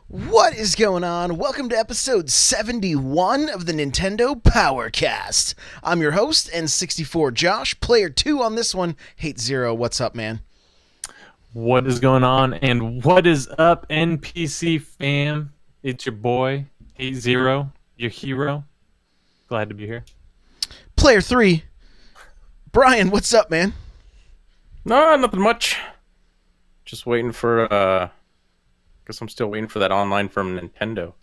What is going on? Welcome to episode 71 of the Nintendo Powercast. I'm your host, N64 Josh. Player 2 on this one, Hate Zero. What's up, man? What is going on and what is up, NPC fam? It's your boy, Hate Zero, your hero. Glad to be here. Player 3, Brian. What's up, man? No, nothing much. Just waiting for, guess I'm still waiting for that online from Nintendo.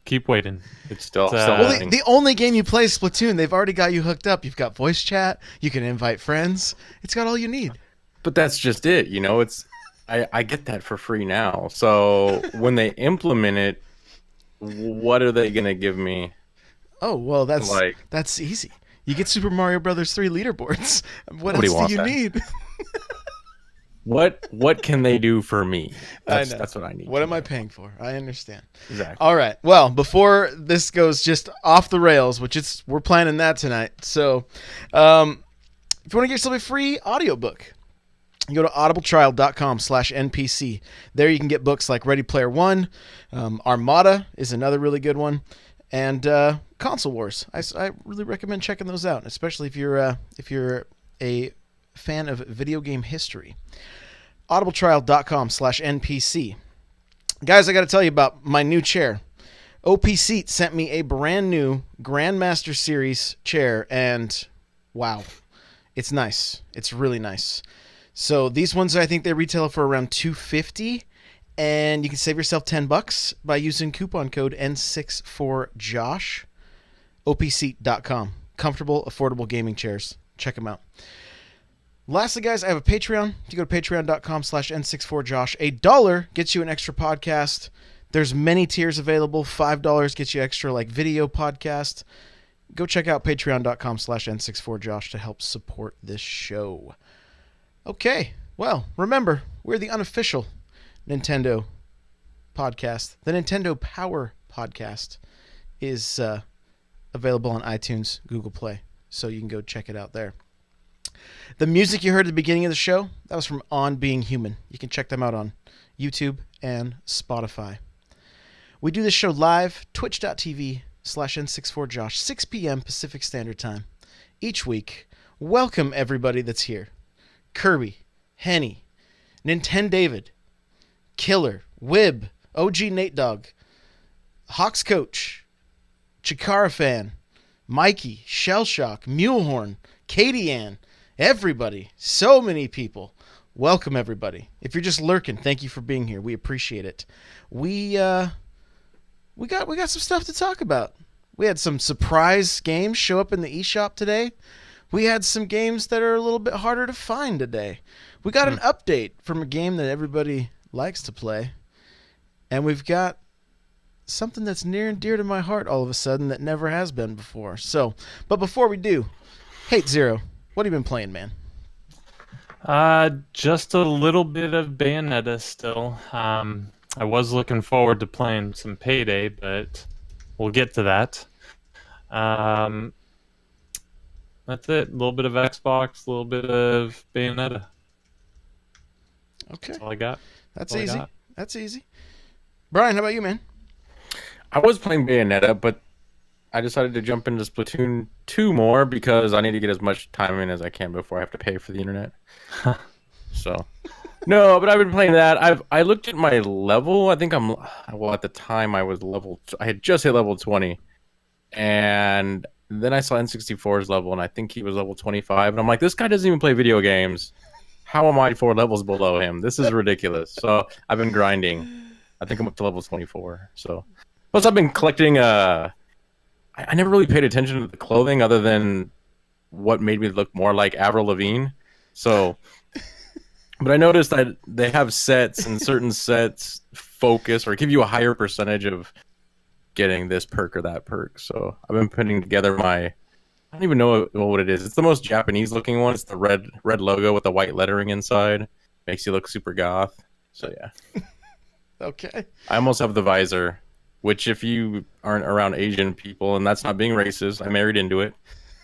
Keep waiting. It's still Well, waiting. the only game you play is Splatoon. They've already got you hooked up. You've got voice chat. You can invite friends. It's got all you need. But that's just it, you know? I get that for free now. So when they implement it, what are they going to give me? Oh, well, that's easy. You get Super Mario Brothers 3 leaderboards. What Nobody else wants do you that. need? What can they do for me? I know. That's what I need. What to am I know. paying for? I understand. Exactly. All right. Well, before this goes just off the rails, we're planning that tonight. So, if you want to get yourself a free audiobook, you go to audibletrial.com/NPC. There you can get books like Ready Player One, Armada is another really good one, and Console Wars. I really recommend checking those out, especially if you're a fan of video game history. audibletrial.com/NPC. Guys, I got to tell you about my new chair. OP Seat sent me a brand new Grandmaster Series chair, and wow, it's nice. It's really nice. So these ones, I think they retail for around $250, and you can save yourself $10 by using coupon code N64Josh. OPSeat.com. Comfortable, affordable gaming chairs. Check them out. Lastly, guys, I have a Patreon. If you go to patreon.com/N64Josh, $1 gets you an extra podcast. There's many tiers available. $5 gets you extra like video podcast. Go check out patreon.com/N64Josh to help support this show. Okay, well, remember, we're the unofficial Nintendo podcast. The Nintendo Power Podcast is available on iTunes, Google Play, so you can go check it out there. The music you heard at the beginning of the show, that was from On Being Human. You can check them out on YouTube and Spotify. We do this show live, twitch.tv/N64Josh, 6 p.m. Pacific Standard Time. Each week, welcome everybody that's here. Kirby, Henny, Nintendo David, Killer, Wib, OG Nate Dogg, Hawks Coach, Chikara Fan, Mikey, Shellshock, Mulehorn, Katie Ann, everybody, so many people. Welcome everybody. If you're just lurking, thank you for being here. We appreciate it. We got some stuff to talk about. We had some surprise games show up in the eShop today. We had some games that are a little bit harder to find today. We got an update from a game that everybody likes to play. And we've got something that's near and dear to my heart all of a sudden that never has been before. So, but before we do, Hate Zero, what have you been playing, man? Just a little bit of Bayonetta still. I was looking forward to playing some Payday, but we'll get to that. That's it. A little bit of Xbox, a little bit of Bayonetta. Okay. That's all I got. That's all I easy. got. That's easy. Brian, how about you, man? I was playing Bayonetta, but I decided to jump into Splatoon 2 more because I need to get as much time in as I can before I have to pay for the internet. So, no, but I've been playing that. I looked at my level. I think at the time I had just hit level 20. And then I saw N64's level, and I think he was level 25. And I'm like, this guy doesn't even play video games. How am I 4 levels below him? This is ridiculous. So I've been grinding. I think I'm up to level 24. So, plus I've been collecting. I never really paid attention to the clothing other than what made me look more like Avril Lavigne. So, but I noticed that they have sets, and certain sets focus or give you a higher percentage of getting this perk or that perk. So I've been putting together I don't even know what it is. It's the most Japanese looking one. It's the red logo with the white lettering inside. Makes you look super goth. So yeah. Okay. I almost have the visor, which if you aren't around Asian people, and that's not being racist, I married into it.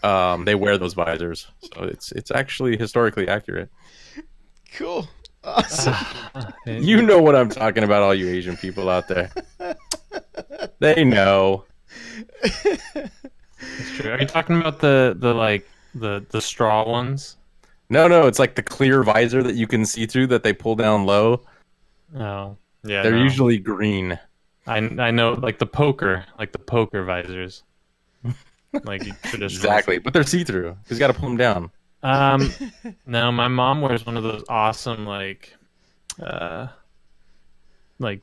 They wear those visors, so it's actually historically accurate. Cool. Awesome. You know what I'm talking about, all you Asian people out there. They know. That's true. Are you talking about the straw ones? No, it's like the clear visor that you can see through that they pull down low. Oh, yeah. They're no. usually green. I know like the poker visors, like traditional. Exactly, but they're see-through. He's got to pull them down. No, my mom wears one of those awesome like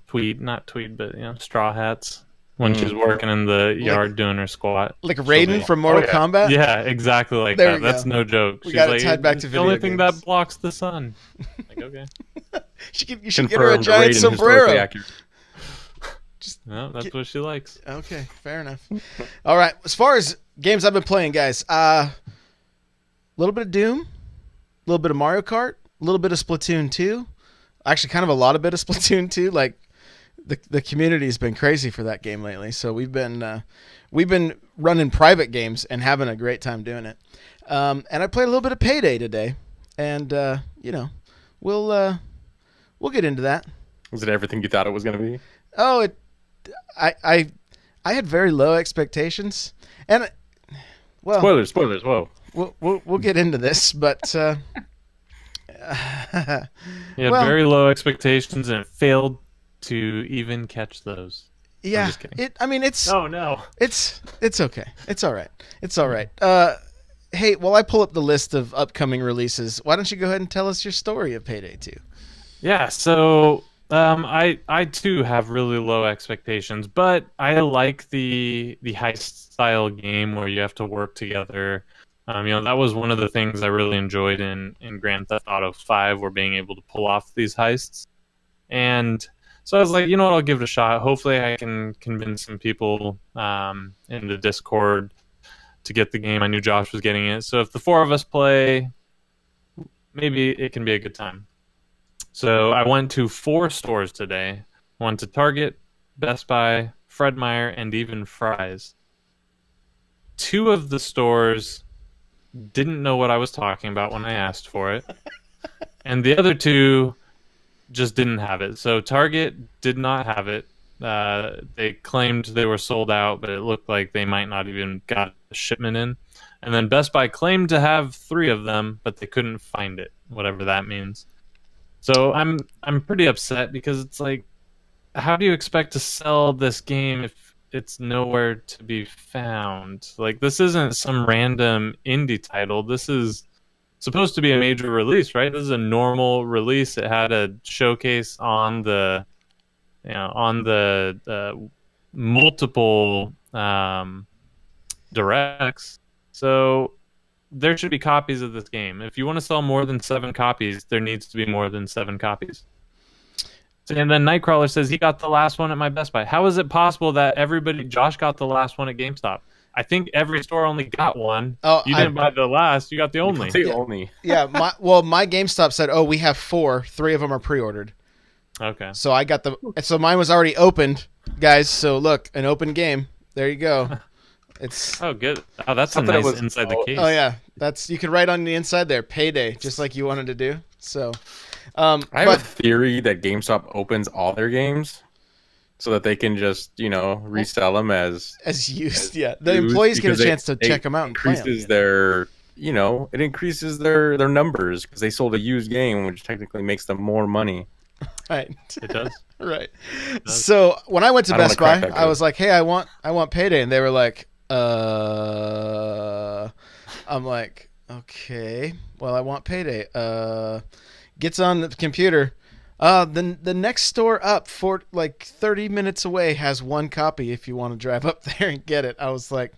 tweed, not tweed, but straw hats when she's working in the yard doing her squat. Like Raiden from Mortal yeah. Kombat? Yeah, exactly like There that. we That's go. no joke. We She's got it like, tied back "It's to the only video thing games." that blocks the sun. Like, okay. You should get her a giant Raiden, historically sombrero. accurate. No, that's what she likes. Okay, fair enough. All right, as far as games I've been playing, guys, a little bit of Doom, a little bit of Mario Kart, a little bit of Splatoon 2. Actually, kind of a lot of bit of Splatoon 2. Like the community has been crazy for that game lately. So we've been running private games and having a great time doing it. And I played a little bit of Payday today, and we'll get into that. Was it everything you thought it was going to be? Oh, I had very low expectations, and well, Spoilers. Whoa. we'll get into this, but Yeah, well- very low expectations, and it failed to even catch those. yeah, just kidding. it's Oh no. it's okay, it's all right, it's all right. Hey, while I pull up the list of upcoming releases, why don't you go ahead and tell us your story of Payday 2? Yeah, so I too have really low expectations, but I like the heist style game where you have to work together. That was one of the things I really enjoyed in Grand Theft Auto 5, were being able to pull off these heists. And so I was like, you know what, I'll give it a shot. Hopefully I can convince some people in the Discord to get the game. I knew Josh was getting it. So if the four of us play, maybe it can be a good time. So I went to 4 stores today. I went to Target, Best Buy, Fred Meyer, and even Fry's. 2 of the stores didn't know what I was talking about when I asked for it. And the other 2 just didn't have it. So Target did not have it. They claimed they were sold out, but it looked like they might not even got a shipment in. And then Best Buy claimed to have 3 of them, but they couldn't find it, whatever that means. So I'm pretty upset, because it's like, how do you expect to sell this game if it's nowhere to be found? Like, this isn't some random indie title. This is supposed to be a major release, right? This is a normal release. It had a showcase on the multiple directs. So there should be copies of this game. If you want to sell more than 7 copies, there needs to be more than 7 copies. And then Nightcrawler says he got the last one at my Best Buy. How is it possible that Josh got the last one at GameStop? I think every store only got one. Oh, You didn't buy the last. You got the only. The only. Yeah, my GameStop said, "Oh, we have 4. 3 of them are pre-ordered." Okay. So I got so mine was already opened, guys. So look, an open game. There you go. It's Oh, good. Oh, that's I a thought it nice was- inside the case. oh yeah, you can write on the inside there, Payday, just like you wanted to do. So, I have a but theory that GameStop opens all their games so that they can just, resell them as as used, yeah, the used, employees get a because chance to it check them out and play 'em. increases their, it increases their numbers because they sold a used game, which technically makes them more money. Right, It does. right. So when I went to I don't Best wanna Buy, crack that I code. was like, "Hey, I want Payday," and they were like, I'm like, "Okay, well, I want Payday." Gets on the computer. The next store up, for like 30 minutes away, has 1 copy if you want to drive up there and get it. I was like,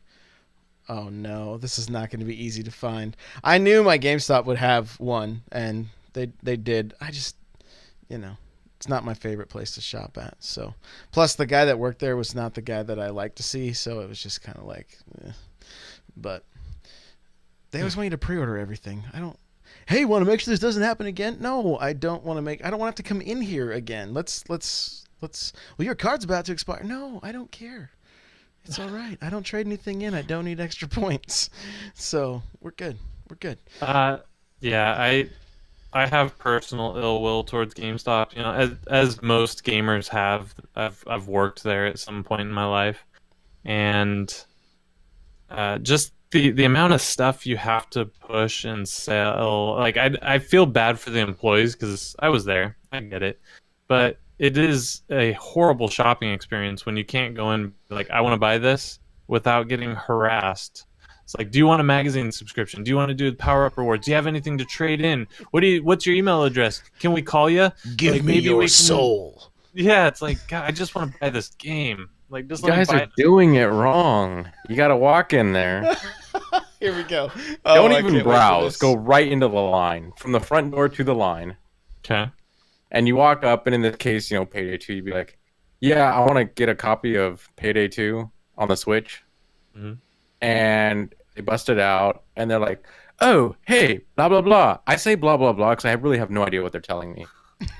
oh no, this is not going to be easy to find. I knew my GameStop would have one, and they did. I just, it's not my favorite place to shop at. So, plus the guy that worked there was not the guy that I like to see, so it was just kind of like, but they always want you to pre-order everything. Hey, want to make sure this doesn't happen again? No, I don't want to have to come in here again. Let's well, your card's about to expire. No, I don't care. It's all right. I don't trade anything in. I don't need extra points. So we're good. Yeah, I have personal ill will towards GameStop. You know, as most gamers have. I've worked there at some point in my life, and just the amount of stuff you have to push and sell. Like I feel bad for the employees because I was there. I get it, but it is a horrible shopping experience when you can't go in like I want to buy this without getting harassed. It's like, do you want a magazine subscription? Do you want to do the Power Up rewards? Do you have anything to trade in? What's your email address? Can we call you? Give Like, me maybe your we can- soul. Yeah, it's like, God, I just want to buy this game. Like, just You let me guys buy are it. doing it wrong. You got to walk in there. Here we go. Don't I can't even wait for browse. this. Go right into the line from the front door to the line. Okay. And you walk up, and in this case, Payday 2, you'd be like, yeah, I want to get a copy of Payday 2 on the Switch. Mhm. And they bust it out, and they're like, oh, hey, blah, blah, blah. I say blah, blah, blah because I really have no idea what they're telling me.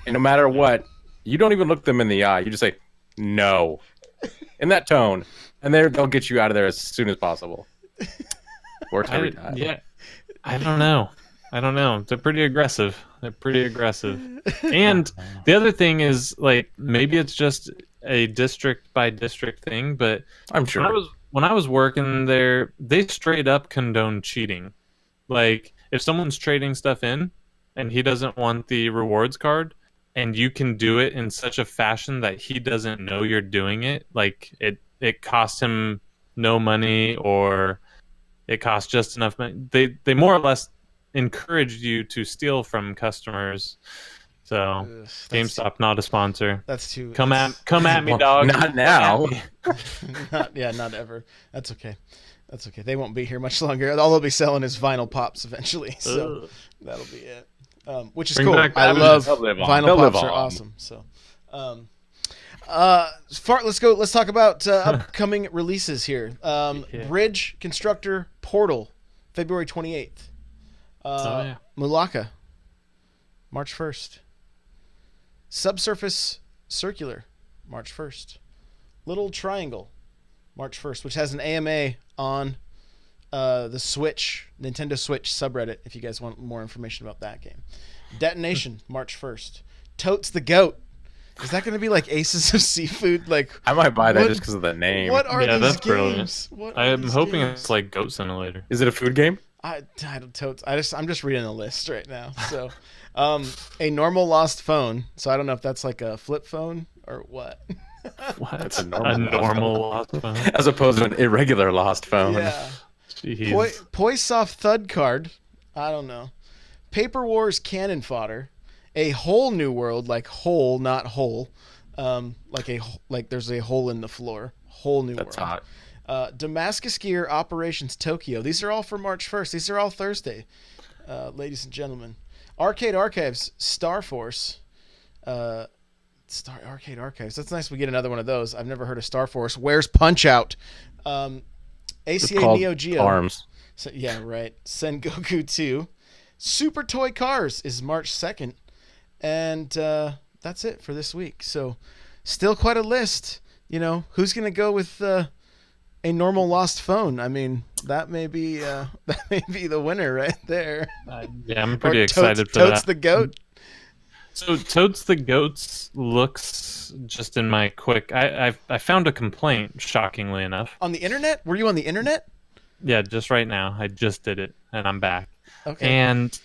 And no matter what, you don't even look them in the eye. You just say, no, in that tone. And they'll get you out of there as soon as possible. Works every time. Yeah, I don't know. They're pretty aggressive. And the other thing is, like, maybe it's just a district by district thing, but I'm sure. when I was working there, they straight up condone cheating. Like, if someone's trading stuff in and he doesn't want the rewards card, and you can do it in such a fashion that he doesn't know you're doing it, like it costs him no money, or it costs just enough money. They more or less encouraged you to steal from customers. So That's- GameStop, not a sponsor. That's too. Come at me, dog. Not now. Not ever. That's okay. They won't be here much longer. All they'll be selling is vinyl pops eventually. So Ugh. that'll be it. Which is Bring cool. back I Batman. love They'll live on. vinyl They'll live pops are on. awesome. So, let's go. Let's talk about upcoming releases here. Yeah. Bridge Constructor Portal, February 28th. Oh, yeah. Mulaka, March 1st. Subsurface Circular, March 1st. Little Triangle, March 1st, which has an AMA on the Switch, Nintendo Switch subreddit, if you guys want more information about that game. Detonation, March 1st. Totes the Goat. Is that going to be like Aces of Seafood? Like, I might buy that What- just because of the name. what are Yeah, these that's brilliant. games? What are I'm these hoping games? it's like Goat Simulator. Is it a food game? I don't totes. I'm just reading the list right now. So, a normal lost phone. So I don't know if that's like a flip phone or what. What? That's a a normal normal lost phone. As opposed to an irregular lost phone. Yeah. Jeez. Poisoff Thud Card. I don't know. Paper Wars Cannon Fodder. A Whole New World, like whole, not whole. Like there's a hole in the floor. Whole New That's World. hot. Damascus Gear Operations Tokyo. These are all for March 1st. These are all Thursday, ladies and gentlemen. Arcade Archives Star Force. Arcade Archives. That's nice. We get another one of those. I've never heard of Star Force. Where's Punch Out? It's ACA called Neo Geo. Arms. So, yeah, right. Sengoku 2. Super Toy Cars is March 2nd. And that's it for this week. So, still quite a list. Who's going to go with a normal lost phone? I mean, that may be the winner right there. Yeah, I'm Or pretty Totes- excited for Totes that. the Goat. So Toads the Goats looks just in my quick. I found a complaint, shockingly enough. On the internet? Were you on the internet? Yeah, just right now. I just did it, and I'm back. Okay. And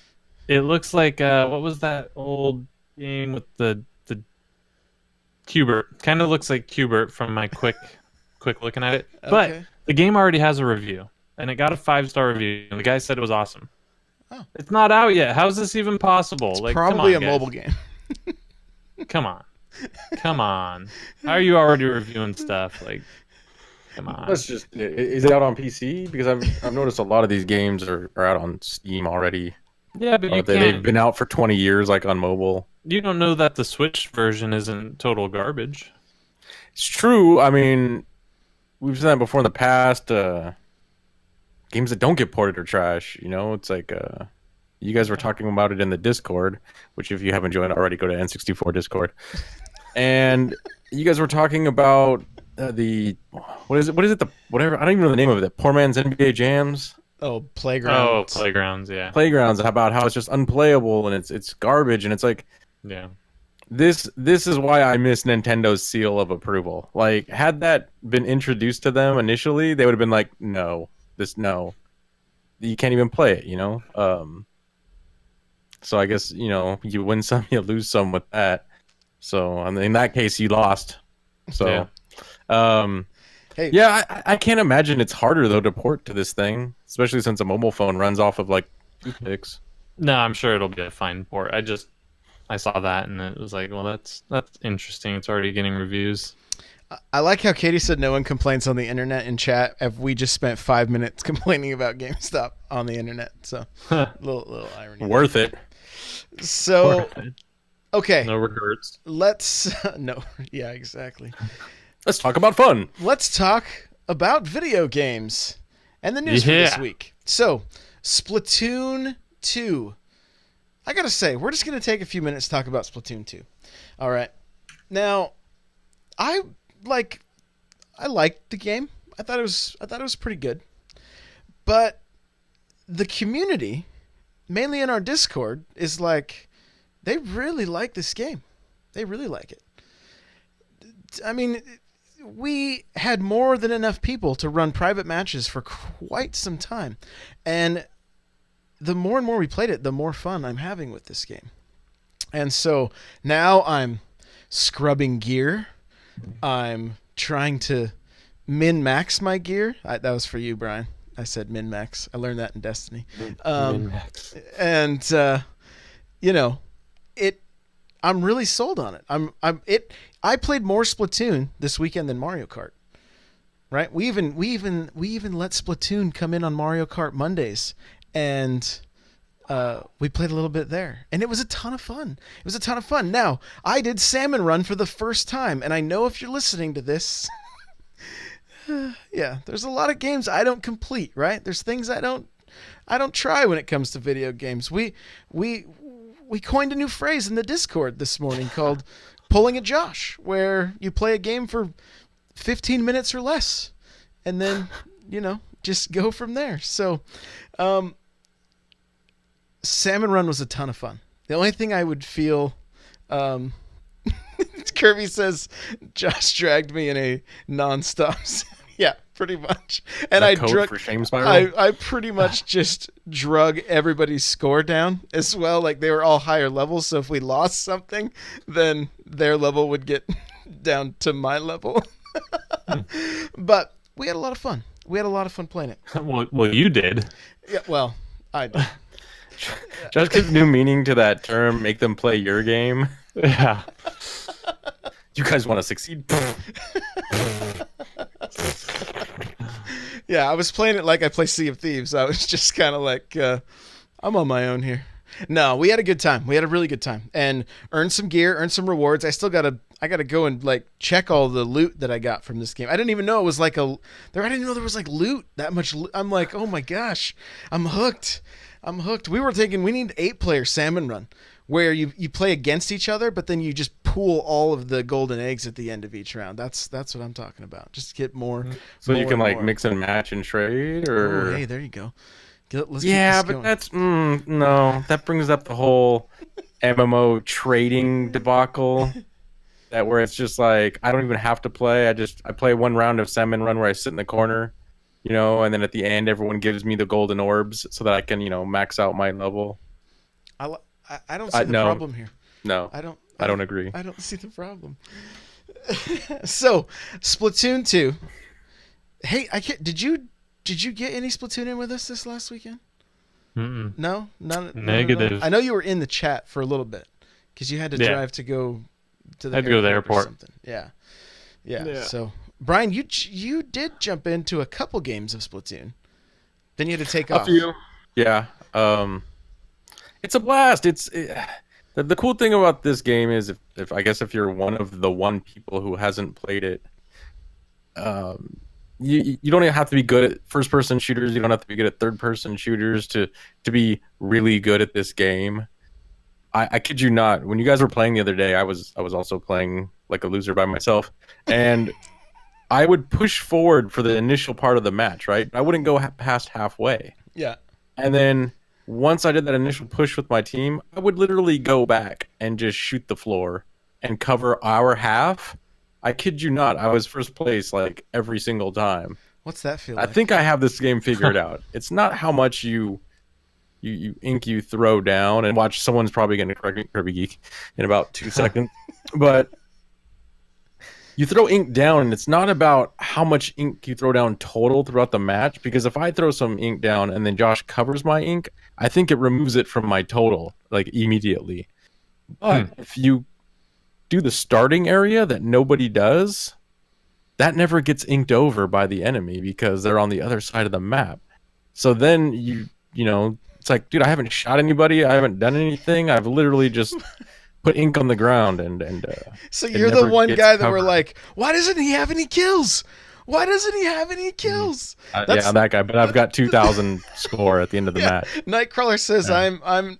it looks like what was that old game with the Qbert? Kind of looks like Qbert from my quick looking at it. But Okay. the game already has a review, and it got a 5-star review. And the guy said it was awesome. Oh. It's not out yet. How is this even possible? It's come probably on, a guys. mobile game. Come on. Come on. How are you already reviewing stuff? Like, come on. That's just. Is it out on PC? Because I've noticed a lot of these games are out on Steam already. Yeah, but you They've can't. been out for 20 years, like on mobile. You don't know that the Switch version isn't total garbage. It's true. I mean, we've seen that before in the past. Games that don't get ported are trash. It's like you guys were talking about it in the Discord, which if you haven't joined already, go to N64 Discord. And you guys were talking about what is it? The whatever. I don't even know the name of it. Poor Man's NBA Jams. Oh, Playground. Oh, Playgrounds, yeah. Playgrounds about how it's just unplayable and it's garbage, and it's like Yeah. this is why I miss Nintendo's seal of approval. Like, had that been introduced to them initially, they would have been like, no, you can't even play it, you know. So I guess, you know, you win some, you lose some with that. So in that case, you lost. So, Hey. yeah, I can't imagine it's harder though to port to this thing, especially since a mobile phone runs off of like toothpicks. No, I'm sure it'll be a fine port. I saw that and it was like, well, that's interesting. It's already getting reviews. I like how Katie said no one complains on the internet in chat. If we just spent 5 minutes complaining about GameStop on the internet, so little irony. Worth it. So okay, No regrets. let's no, yeah, exactly. Let's talk about fun. Let's talk about video games and the news for this Yeah. week. So, Splatoon 2. I gotta say, we're just gonna take a few minutes to talk about Splatoon 2. All right. Now, I liked the game. I thought it was pretty good. But the community, mainly in our Discord, is like, they really like this game. They really like it. I mean, we had more than enough people to run private matches for quite some time. And the more and more we played it, the more fun I'm having with this game. And so now I'm scrubbing gear. I'm trying to min-max my gear. That was for you, Brian. I said min-max. I learned that in Destiny. And you know, I'm really sold on it. I played more Splatoon this weekend than Mario Kart. Right? We even let Splatoon come in on Mario Kart Mondays, and we played a little bit there, and it was a ton of fun. Now, I did Salmon Run for the first time, and I know if you're listening to this, yeah, there's a lot of games I don't complete. Right? There's things I don't try when it comes to video games. We coined a new phrase in the Discord this morning called pulling a Josh, where you play a game for 15 minutes or less and then, you know, just go from there. So, Salmon Run was a ton of fun. The only thing I would feel, Kirby says Josh dragged me in a non-stop. Yeah, pretty much. And I code for Shame Spiral? I pretty much just drug everybody's score down as well. Like, they were all higher levels, so if we lost something, then their level would get down to my level. But we had a lot of fun. We had a lot of fun playing it. Well, you did. Yeah, well, I did. Just gives new meaning to that term. Make them play your game. Yeah. You guys want to succeed? Yeah, I was playing it like I play Sea of Thieves. I was just kind of like, I'm on my own here. No, we had a good time. We had a really good time, and earned some gear, earned some rewards. I gotta go and like check all the loot that I got from this game. I didn't even know it was like I didn't know there was like loot, that much loot. I'm like, oh my gosh, I'm hooked. We were thinking we need 8-player Salmon Run, where you play against each other, but then you just pool all of the golden eggs at the end of each round. That's what I'm talking about. Just get more. So more you can and like more. mix and match and trade, or Oh, hey, there you go. Let's yeah, keep this but going. that's no. That brings up the whole MMO trading debacle. That where it's just like I don't even have to play. I play one round of Salmon Run where I sit in the corner, you know, and then at the end everyone gives me the golden orbs so that I can, you know, max out my level. I don't see the no. problem here. No, I don't agree. I don't see the problem. So, Splatoon 2. Hey, did you get any Splatoon in with us this last weekend? Mm-mm. No, none. Negative. I know you were in the chat for a little bit because you had to drive to go to the I had to go to the or airport. something. Yeah. Yeah. So, Brian, you did jump into a couple games of Splatoon. Then you had to take off. Yeah. It's a blast. The cool thing about this game is if you're one of the people who hasn't played it, you don't even have to be good at first person shooters. You don't have to be good at third person shooters to be really good at this game. I kid you not. When you guys were playing the other day, I was also playing like a loser by myself, and I would push forward for the initial part of the match. Right, I wouldn't go past halfway. Yeah. And then once I did that initial push with my team, I would literally go back and just shoot the floor and cover our half. I kid you not, I was first place like every single time. What's that feel I like? think I have this game figured out. It's not how much you ink you throw down, and watch, someone's probably going to correct me, Kirby Geek, in about 2 seconds. But you throw ink down, and it's not about how much ink you throw down total throughout the match, because if I throw some ink down and then Josh covers my ink, I think it removes it from my total, like, immediately. But if you do the starting area that nobody does, that never gets inked over by the enemy because they're on the other side of the map. So then you know, it's like, dude, I haven't shot anybody, I haven't done anything, I've literally just put ink on the ground, and So it you're the never one gets guy that we're covered. like, why doesn't he have any kills? Why doesn't he have any kills? Yeah, that guy. But I've got 2,000 score at the end of the match. Nightcrawler says I'm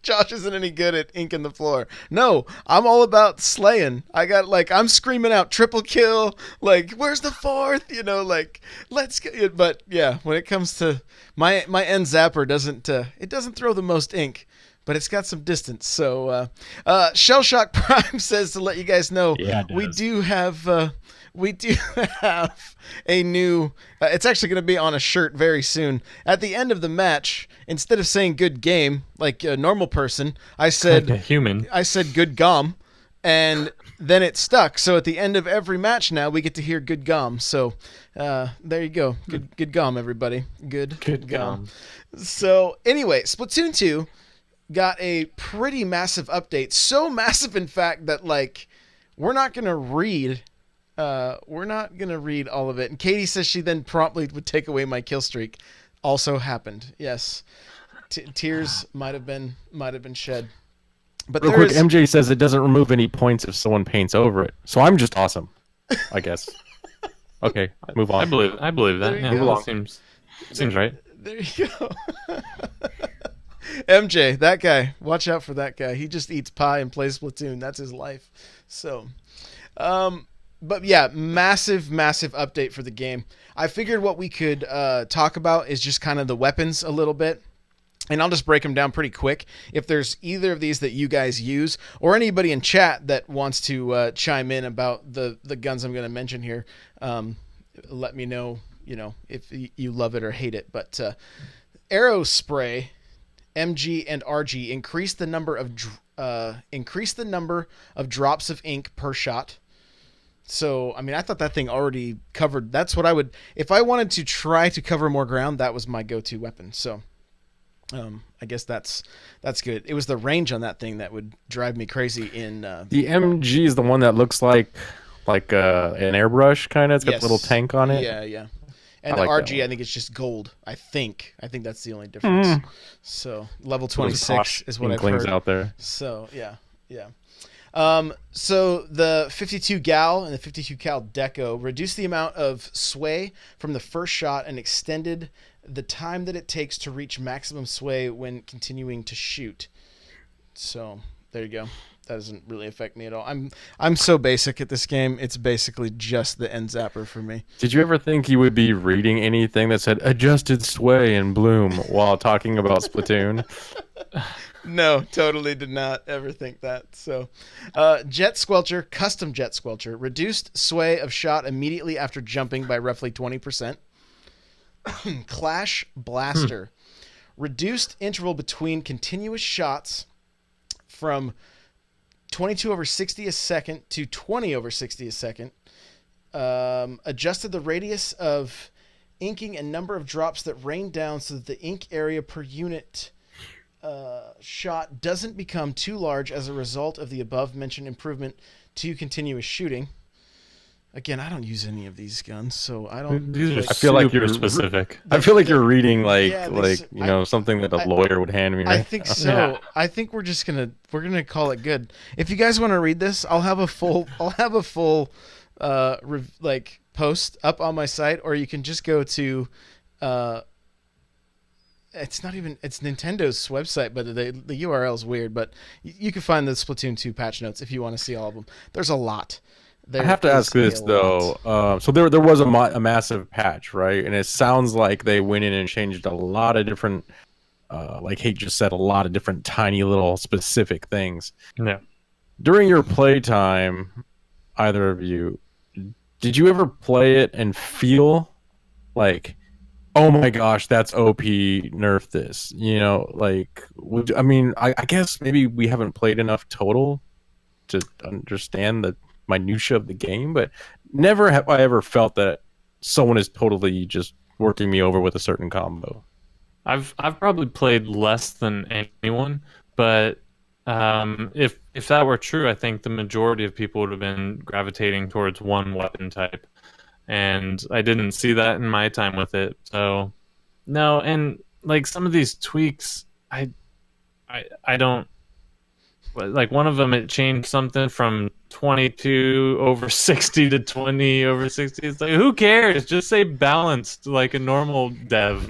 Josh isn't any good at inking the floor. No, I'm all about slaying. I'm screaming out triple kill, like, where's the fourth? You know, like, let's get. But yeah, when it comes to my end zapper, doesn't throw the most ink, but it's got some distance. So Shellshock Prime says to let you guys know, Yeah, it we does. do have a new it's actually going to be on a shirt very soon. At the end of the match, instead of saying good game like a normal person, I Like a said human. good gom, and then it stuck. So at the end of every match now we get to hear good gom. So there you go. Good gom, everybody. Good gom. So anyway, Splatoon 2 got a pretty massive update. So massive, in fact, that like we're not gonna read all of it. And Katie says she then promptly would take away my kill streak. Also happened. Yes, tears might have been shed. But Real there quick, is MJ says it doesn't remove any points if someone paints over it. So I'm just awesome, I guess. Okay, move on. I believe that. There you Yeah, go. that seems right. there you go. MJ, that guy. Watch out for that guy. He just eats pie and plays Splatoon. That's his life. So, but yeah, massive update for the game. I figured what we could talk about is just kind of the weapons a little bit. And I'll just break them down pretty quick. If there's either of these that you guys use, or anybody in chat that wants to chime in about the guns I'm going to mention here, let me know, if you love it or hate it. But Arrow Spray, MG and RG increase the number of drops of ink per shot. So, I mean, I thought that thing already covered. That's what I would, if I wanted to try to cover more ground, that was my go-to weapon. So, I guess that's good. It was the range on that thing that would drive me crazy in The MG is the one that looks like an airbrush kind of. It's got Yes. a little tank on it. Yeah. And I the like that RG, one. I think it's just gold. I think that's the only difference. So level 26 is what I've Inklings heard. out there. So yeah. So the 52 gal and the 52 cal deco reduced the amount of sway from the first shot and extended the time that it takes to reach maximum sway when continuing to shoot. So there you go. That doesn't really affect me at all. I'm so basic at this game. It's basically just the end zapper for me. Did you ever think you would be reading anything that said adjusted sway and bloom while talking about Splatoon? No, totally did not ever think that. So, Jet Squelcher, custom Jet Squelcher, reduced sway of shot immediately after jumping by roughly 20%. Clash Blaster, reduced interval between continuous shots from 22/60 a second to 20/60 a second. Adjusted the radius of inking and number of drops that rain down so that the ink area per unit shot doesn't become too large as a result of the above mentioned improvement to continuous shooting. Again, I don't use any of these guns, so I don't. These are I feel like super you're specific. I feel like you're reading Yeah, something that a lawyer would hand me. I Right? think so. Yeah. I think we're gonna call it good. If you guys want to read this, I'll have a full post up on my site, or you can just go to it's Nintendo's website, but the URL is weird. But you can find the Splatoon 2 patch notes if you want to see all of them. There's a lot. I have to ask this though. So there was a massive patch, right? And it sounds like they went in and changed a lot of different, like Hate just said, a lot of different tiny little specific things. Yeah. During your playtime, either of you, did you ever play it and feel like, oh my gosh, that's OP, nerf this? You know, like, I guess maybe we haven't played enough total to understand the minutia of the game, but never have I ever felt that someone is totally just working me over with a certain combo. I've probably played less than anyone, but if that were true, I think the majority of people would have been gravitating towards one weapon type, and I didn't see that in my time with it. So no, and like some of these tweaks, I don't like. One of them, it changed something from 22 over 60 to 20 over 60. It's like, who cares? Just say balanced like a normal dev.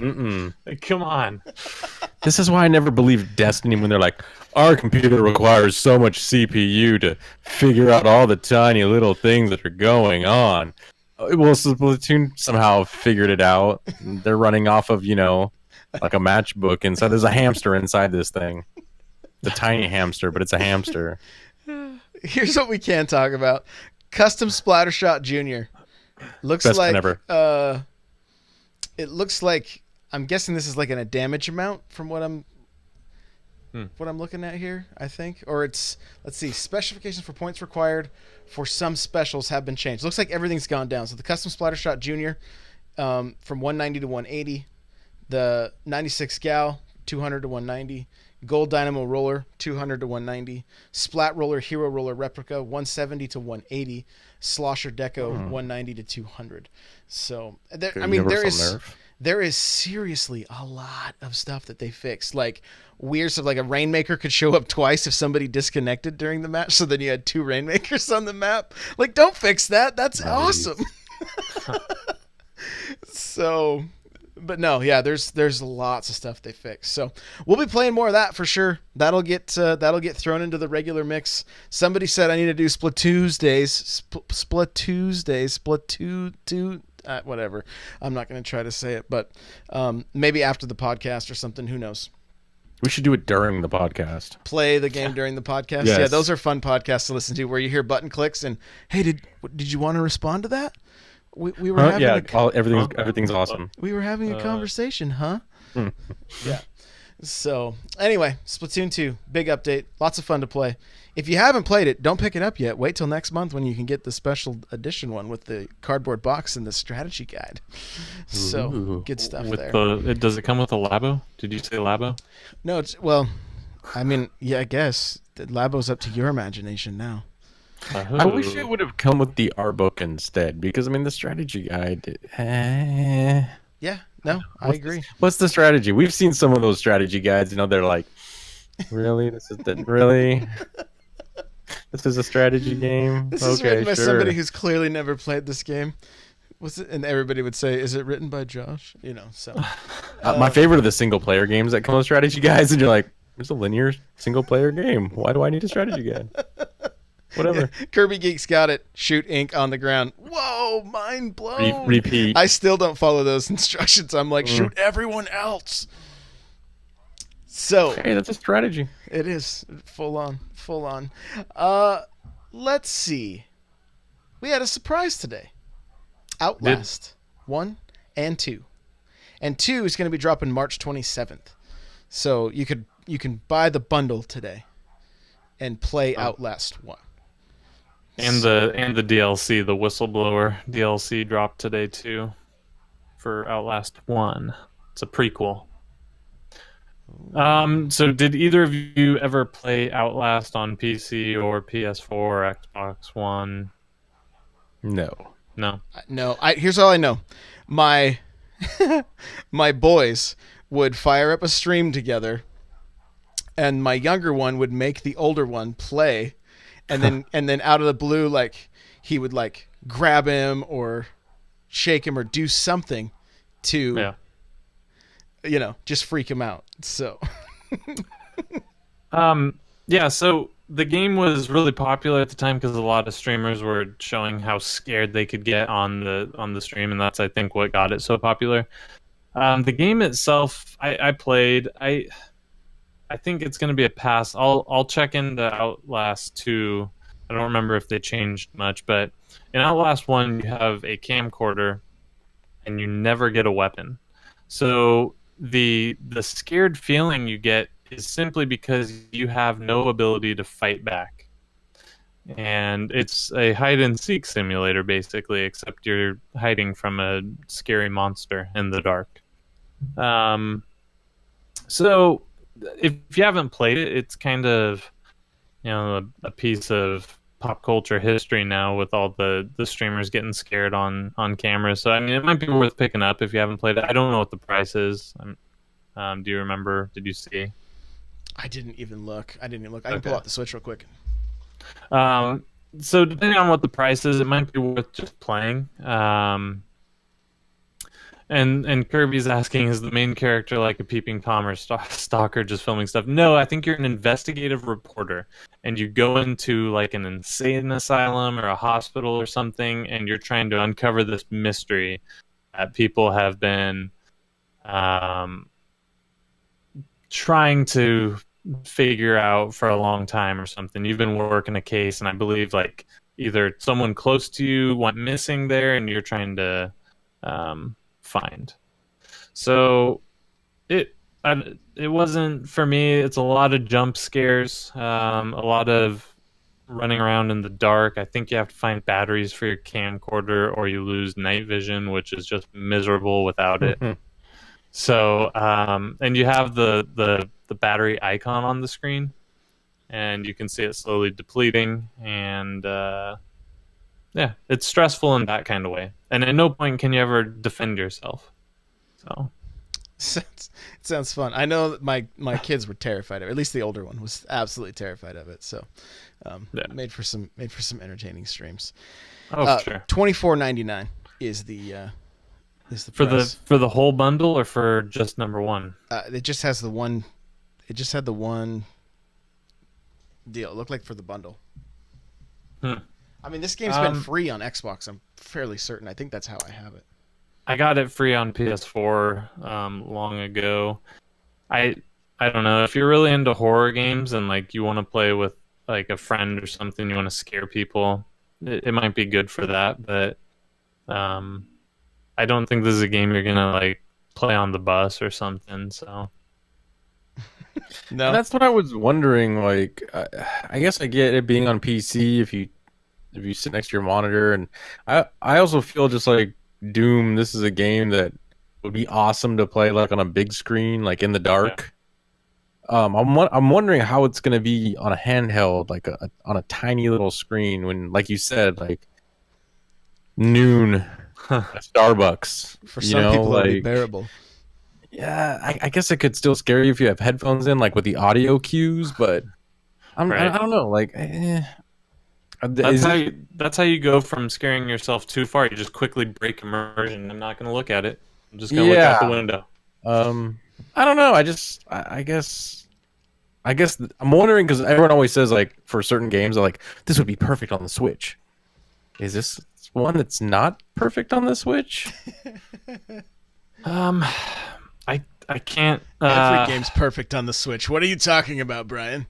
Like, come on. This is why I never believed Destiny when they're like, our computer requires so much CPU to figure out all the tiny little things that are going on. Well, Splatoon somehow figured it out. They're running off of, like a matchbook, and so there's a hamster inside this thing. It's a tiny hamster, but it's a hamster. Here's what we can talk about. Custom Splattershot Jr. Looks Best like ever. It looks like, I'm guessing this is like a damage amount from what I'm looking at here, I think. Or it's, let's see, specifications for points required for some specials have been changed. Looks like everything's gone down. So the Custom Splattershot Jr. From 190 to 180. The 96 Gal, 200 to 190. Gold Dynamo Roller, 200 to 190. Splat Roller Hero Roller Replica, 170 to 180. Slosher Deco, 190 to 200. So, there is seriously a lot of stuff that they fixed. Like, weird stuff, like a Rainmaker could show up twice if somebody disconnected during the match, so then you had 2 Rainmakers on the map. Like, don't fix that. That's awesome. So... But no, yeah, there's lots of stuff they fixed. So we'll be playing more of that for sure. That'll get thrown into the regular mix. Somebody said I need to do Splatoon whatever. I'm not going to try to say it, but maybe after the podcast or something. Who knows? We should do it during the podcast. Play the game during the podcast. Yes. Yeah, those are fun podcasts to listen to where you hear button clicks and, hey, did you want to respond to that? We were having everything's awesome. We were having a conversation, huh? Yeah. So anyway, Splatoon 2, big update, lots of fun to play. If you haven't played it, don't pick it up yet. Wait till next month when you can get the special edition one with the cardboard box and the strategy guide. So good stuff there. Does it come with a Labo? Did you say Labo? No, I guess the Labo's up to your imagination now. I wish it would have come with the art book instead, because the strategy guide. Yeah, no, I agree. What's the strategy? We've seen some of those strategy guides. They're like, really? This is a strategy game. This is written by somebody who's clearly never played this game. And everybody would say, "Is it written by Josh?" So. My favorite are the single player games that come with strategy guides, and you're like, "There's a linear single player game. Why do I need a strategy guide?" Whatever. Yeah, Kirby Geeks got it. Shoot ink on the ground. Whoa, mind blown. Repeat. I still don't follow those instructions. I'm like, shoot everyone else. So hey, that's a strategy. It is full on. Let's see. We had a surprise today. Outlast 1 and 2. And 2 is going to be dropping March 27th. So you can buy the bundle today and play Outlast 1. And the DLC, the Whistleblower DLC dropped today too for Outlast 1. It's a prequel. So did either of you ever play Outlast on PC or PS4 or Xbox One? No. No. Here's all I know. My boys would fire up a stream together, and my younger one would make the older one play, and then out of the blue, like, he would like grab him or shake him or do something to just freak him out. So so the game was really popular at the time because a lot of streamers were showing how scared they could get on the stream, and that's I think what got it so popular. The game itself, I played. I think it's going to be a pass. I'll check into Outlast 2. I don't remember if they changed much, but in Outlast 1 you have a camcorder and you never get a weapon. So the scared feeling you get is simply because you have no ability to fight back. And it's a hide and seek simulator basically, except you're hiding from a scary monster in the dark. So if you haven't played it, it's kind of, a piece of pop culture history now with all the streamers getting scared on camera. So I mean, it might be worth picking up if you haven't played it. I don't know what the price is. Do you remember? Did you see? I didn't even look. I can pull out the Switch real quick. So depending on what the price is, it might be worth just playing. And Kirby's asking, is the main character like a peeping Tom or stalker just filming stuff? No, I think you're an investigative reporter, and you go into like an insane asylum or a hospital or something, and you're trying to uncover this mystery that people have been trying to figure out for a long time or something. You've been working a case, and I believe like either someone close to you went missing there, and you're trying to find. So it wasn't for me. It's a lot of jump scares, a lot of running around in the dark. I think you have to find batteries for your camcorder, or you lose night vision, which is just miserable without it. So and you have the battery icon on the screen, and you can see it slowly depleting, and yeah, it's stressful in that kind of way. And at no point can you ever defend yourself. So It sounds fun. I know that my kids were terrified of it. At least the older one was absolutely terrified of it. So made for some entertaining streams. Oh, sure. $24.99 is the For price. the whole bundle or for just number one? It just has the one. It just had the one deal. It looked like for the bundle. I mean, this game's been free on Xbox. I'm fairly certain. I think that's how I have it. I got it free on PS4 long ago. I don't know, if you're really into horror games and like you want to play with like a friend or something, you want to scare people, it might be good for that. But I don't think this is a game you're gonna like play on the bus or something. So No, And that's what I was wondering. Like, I guess I get it being on PC if you sit next to your monitor, and I also feel just like Doom. This is a game that would be awesome to play like on a big screen, like in the dark. Yeah. I'm wondering how it's gonna be on a handheld, like on a tiny little screen. When, like you said, like noon at Starbucks. for some people it'll be like, bearable. yeah, I guess it could still scare you if you have headphones in, like with the audio cues. But I don't know. Like, that's how you go from scaring yourself too far. You just quickly break immersion. I'm not going to look at it. I'm just going to look out the window. I don't know. I guess I'm wondering, because everyone always says like for certain games, like this would be perfect on the Switch. Is this one that's not perfect on the Switch? I can't. Every game's perfect on the Switch. What are you talking about, Brian?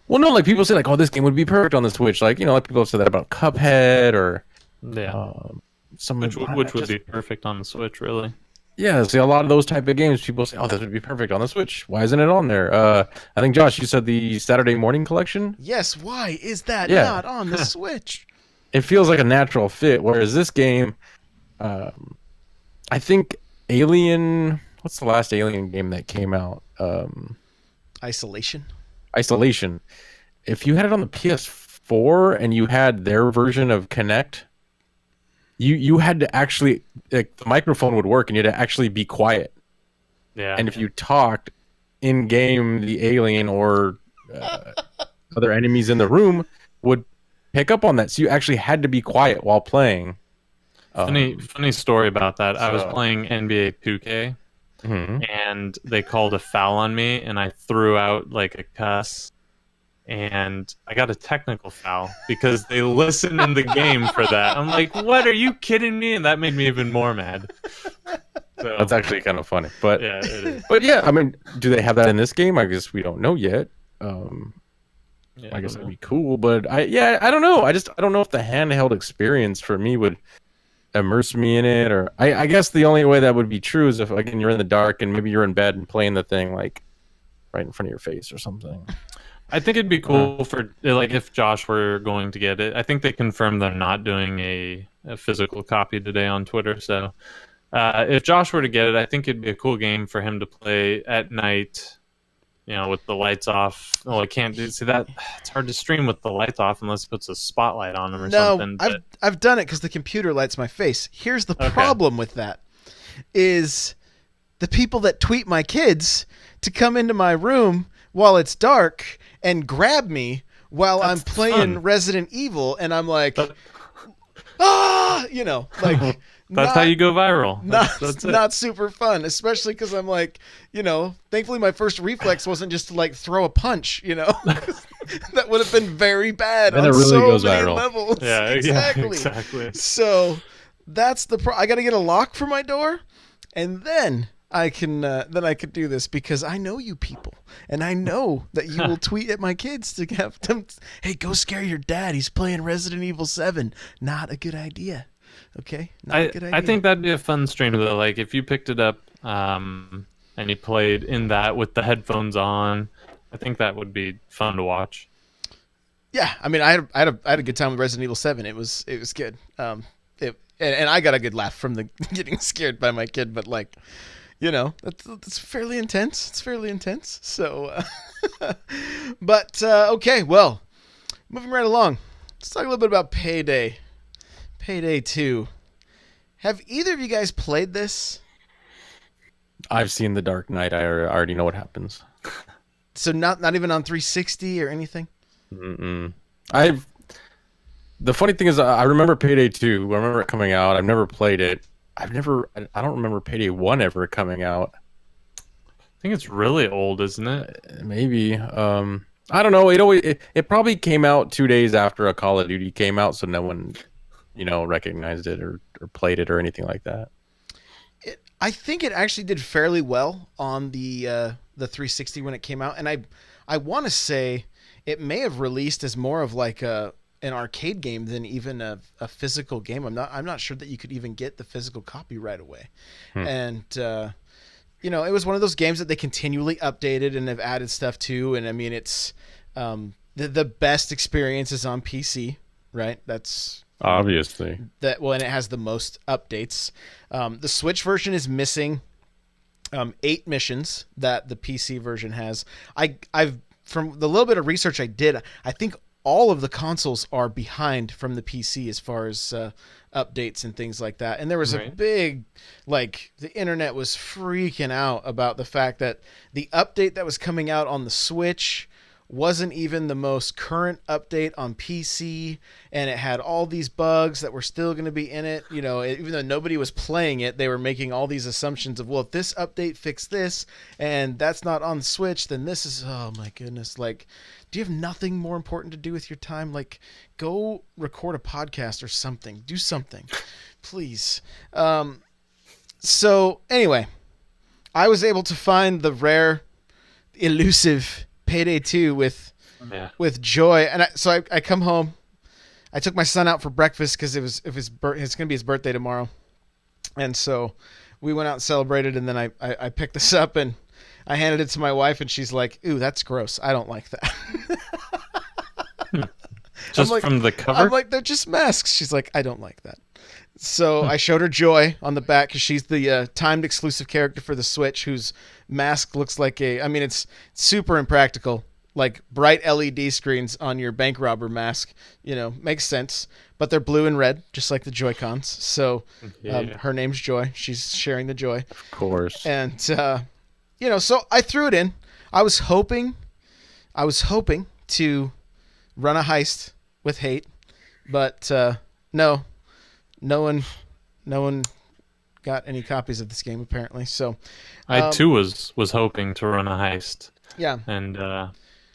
Well, no, like people say like, oh, this game would be perfect on the Switch. Like, like people have said that about Cuphead or which would be perfect on the Switch, really. Yeah, see, a lot of those type of games, people say, oh, this would be perfect on the Switch. Why isn't it on there? I think, Josh, you said the Saturday Morning Collection? Yes, why is that not on the Switch? It feels like a natural fit, whereas this game, I think Alien... What's the last Alien game that came out? Isolation? Isolation. If you had it on the PS4 and you had their version of Kinect, you had to actually, like, the microphone would work and you had to actually be quiet. Yeah. And if you talked in game, the alien or other enemies in the room would pick up on that. So you actually had to be quiet while playing. Funny story about that. I was playing NBA 2K. Mm-hmm. And they called a foul on me, and I threw out like a cuss, and I got a technical foul because they listen in the game for that. I'm like, what? Are you kidding me? And that made me even more mad. So, That's actually kind of funny. But yeah, it is. but yeah, I mean, do they have that in this game? I guess we don't know yet. Yeah, I guess don't that'd be know. cool, but I don't know. I don't know if the handheld experience for me would immerse me in it, or I guess the only way that would be true is if again you're in the dark and maybe you're in bed and playing the thing like right in front of your face or something. I think it'd be cool for like if Josh were going to get it. I think they confirmed they're not doing a physical copy today on Twitter. So if Josh were to get it, I think it'd be a cool game for him to play at night. With the lights off. Oh, I can't see that. It's hard to stream with the lights off unless he puts a spotlight on them or something. No, I've done it because the computer lights my face. Here's the problem with that: is the people that tweet my kids to come into my room while it's dark and grab me while I'm playing Resident Evil, and I'm like, like. That's how you go viral. That's not super fun, especially because I'm like, thankfully my first reflex wasn't just to like throw a punch, that would have been very bad Then on it really so goes many viral. levels. Yeah, exactly. exactly. So that's I got to get a lock for my door, and then I can do this because I know you people, and I know that you will tweet at my kids to have them, hey, go scare your dad. He's playing Resident Evil 7. Not a good idea. Okay, not a good idea. I think that'd be a fun stream though. Like if you picked it up and you played in that with the headphones on, I think that would be fun to watch. Yeah, I mean, I had a good time with Resident Evil 7. It was good. And I got a good laugh from the getting scared by my kid, but like, that's fairly intense. It's fairly intense. So, but okay, well, moving right along. Let's talk a little bit about Payday. Payday 2. Have either of you guys played this? I've seen The Dark Knight. I already know what happens. So not even on 360 or anything? The funny thing is, I remember Payday 2. I remember it coming out. I've never played it. I don't remember Payday 1 ever coming out. I think it's really old, isn't it? Maybe. I don't know. It probably came out 2 days after a Call of Duty came out, so no one, recognized it or played it or anything like that. I think it actually did fairly well on the 360 when it came out, and I want to say it may have released as more of like an arcade game than even a physical game. I'm not sure that you could even get the physical copy right away. And it was one of those games that they continually updated and have added stuff to. And I mean, it's the best experience is on PC, right? That's obviously that. Well, and it has the most updates. The Switch version is missing 8 missions that the PC version has. I've from the little bit of research I did, I think all of the consoles are behind from the PC as far as updates and things like that. And there was a big, the internet was freaking out about the fact that the update that was coming out on the Switch wasn't even the most current update on PC, and it had all these bugs that were still going to be in it. Even though nobody was playing it, they were making all these assumptions of, well, if this update fixed this and that's not on the Switch, then this is, oh my goodness. Like, do you have nothing more important to do with your time? Like, go record a podcast or something. Do something, please. So anyway, I was able to find the rare, elusive Payday 2 with Joy, and I come home. I took my son out for breakfast because it's going to be his birthday tomorrow, and so we went out and celebrated. And then I picked this up and I handed it to my wife, and she's like, "Ooh, that's gross. I don't like that." Just from the cover? I'm like, they're just masks. She's like, I don't like that. So I showed her Joy on the back because she's the timed exclusive character for the Switch whose mask looks like it's super impractical. Like bright LED screens on your bank robber mask, makes sense. But they're blue and red, just like the Joy-Cons. So her name's Joy. She's sharing the joy. Of course. And, so I threw it in. I was hoping to run a heist with Hate, but no one got any copies of this game apparently. So I too was hoping to run a heist. Yeah. And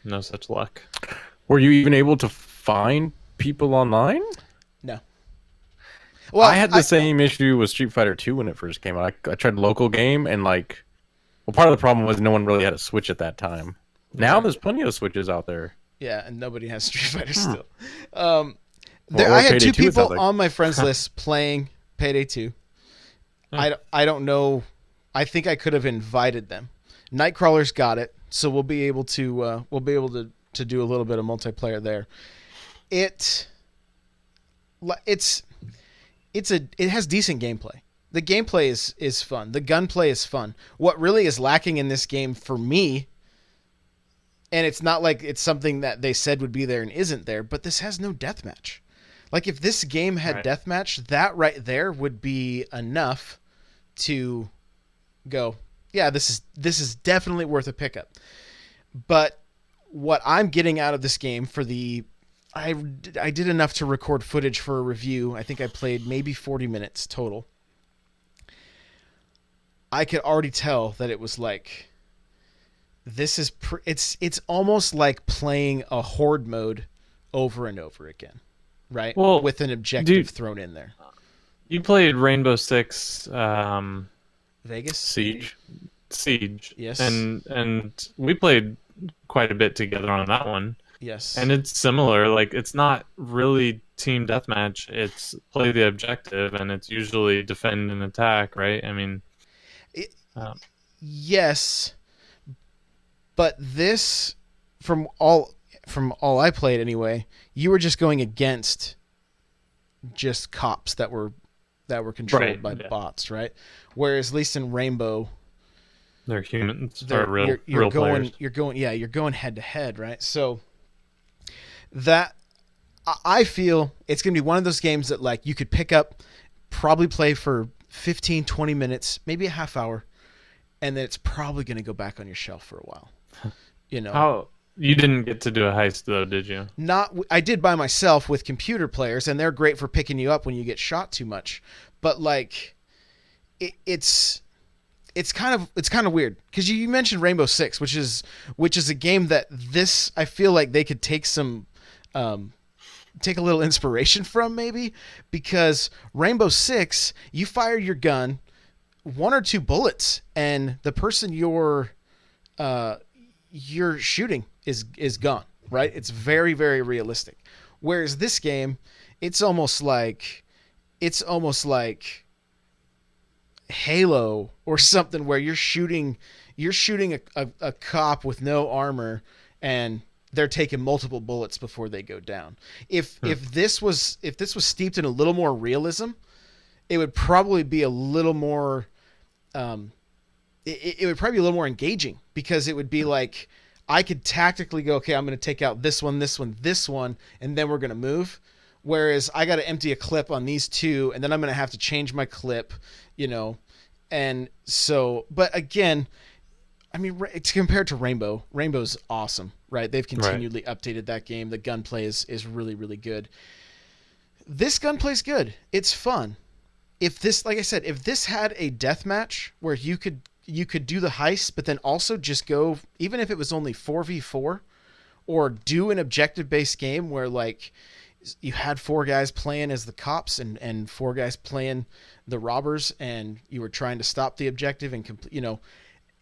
no such luck. Were you even able to find people online? No. Well, I had the same issue with Street Fighter 2 when it first came out. I tried local game and like, well, part of the problem was no one really had a Switch at that time. Now there's plenty of Switches out there. Yeah, and nobody has Street Fighter still. Or I had Payday 2 two is out people there. on my friends list playing Payday 2. I don't know. I think I could have invited them. Nightcrawler's got it, so we'll be able to do a little bit of multiplayer there. It has decent gameplay. The gameplay is fun. The gunplay is fun. What really is lacking in this game for me, and it's not like it's something that they said would be there and isn't there, but this has no deathmatch. Like if this game had Right. deathmatch, that right there would be enough to go, yeah, this is definitely worth a pickup. But what I'm getting out of this game I did enough to record footage for a review. I think I played maybe 40 minutes total. I could already tell that it was like, this is it's almost like playing a horde mode over and over again, right? Well, with an objective dude- thrown in there. You played Rainbow Six Vegas? Siege, Yes. and we played quite a bit together on that one, Yes. and it's similar. Like it's not really team deathmatch; it's play the objective, and it's usually defend and attack, right? I mean, Yes, but this, from all I played anyway, you were just going against just cops that were controlled Right, by yeah. bots, right? Whereas at least in Rainbow, they're humans, they're- or real you're real going players. you're going head to head, right? So that I feel it's going to be one of those games that like you could pick up, probably play for 15, 20 minutes, maybe a half hour, and then it's probably going to go back on your shelf for a while. You know. How you didn't get to do a heist though, did you? I did by myself with computer players, and they're great for picking you up when you get shot too much. But like, it's kind of weird because you mentioned Rainbow Six, which is a game that I feel like they could take some take a little inspiration from maybe, because Rainbow Six, you fire your gun, one or two bullets, and the person you're shooting is gone, right? It's very, very realistic. Whereas this game, it's almost like Halo or something, where you're shooting a cop with no armor and they're taking multiple bullets before they go down. If this was steeped in a little more realism, it would probably be a little more it would probably be a little more engaging, because it would be like I could tactically go, okay, I'm going to take out this one, and then we're going to move. Whereas I got to empty a clip on these two, and then I'm going to have to change my clip, you know. And so, but again, I mean, it's compared to Rainbow's awesome, right? They've continually updated that game. The gunplay is really, really good. This gunplay's good. It's fun. If this, like I said, if this had a deathmatch where you could do the heist, but then also just go, even if it was only 4v4, or do an objective-based game where like you had 4 guys playing as the cops and 4 guys playing the robbers, and you were trying to stop the objective and complete, you know,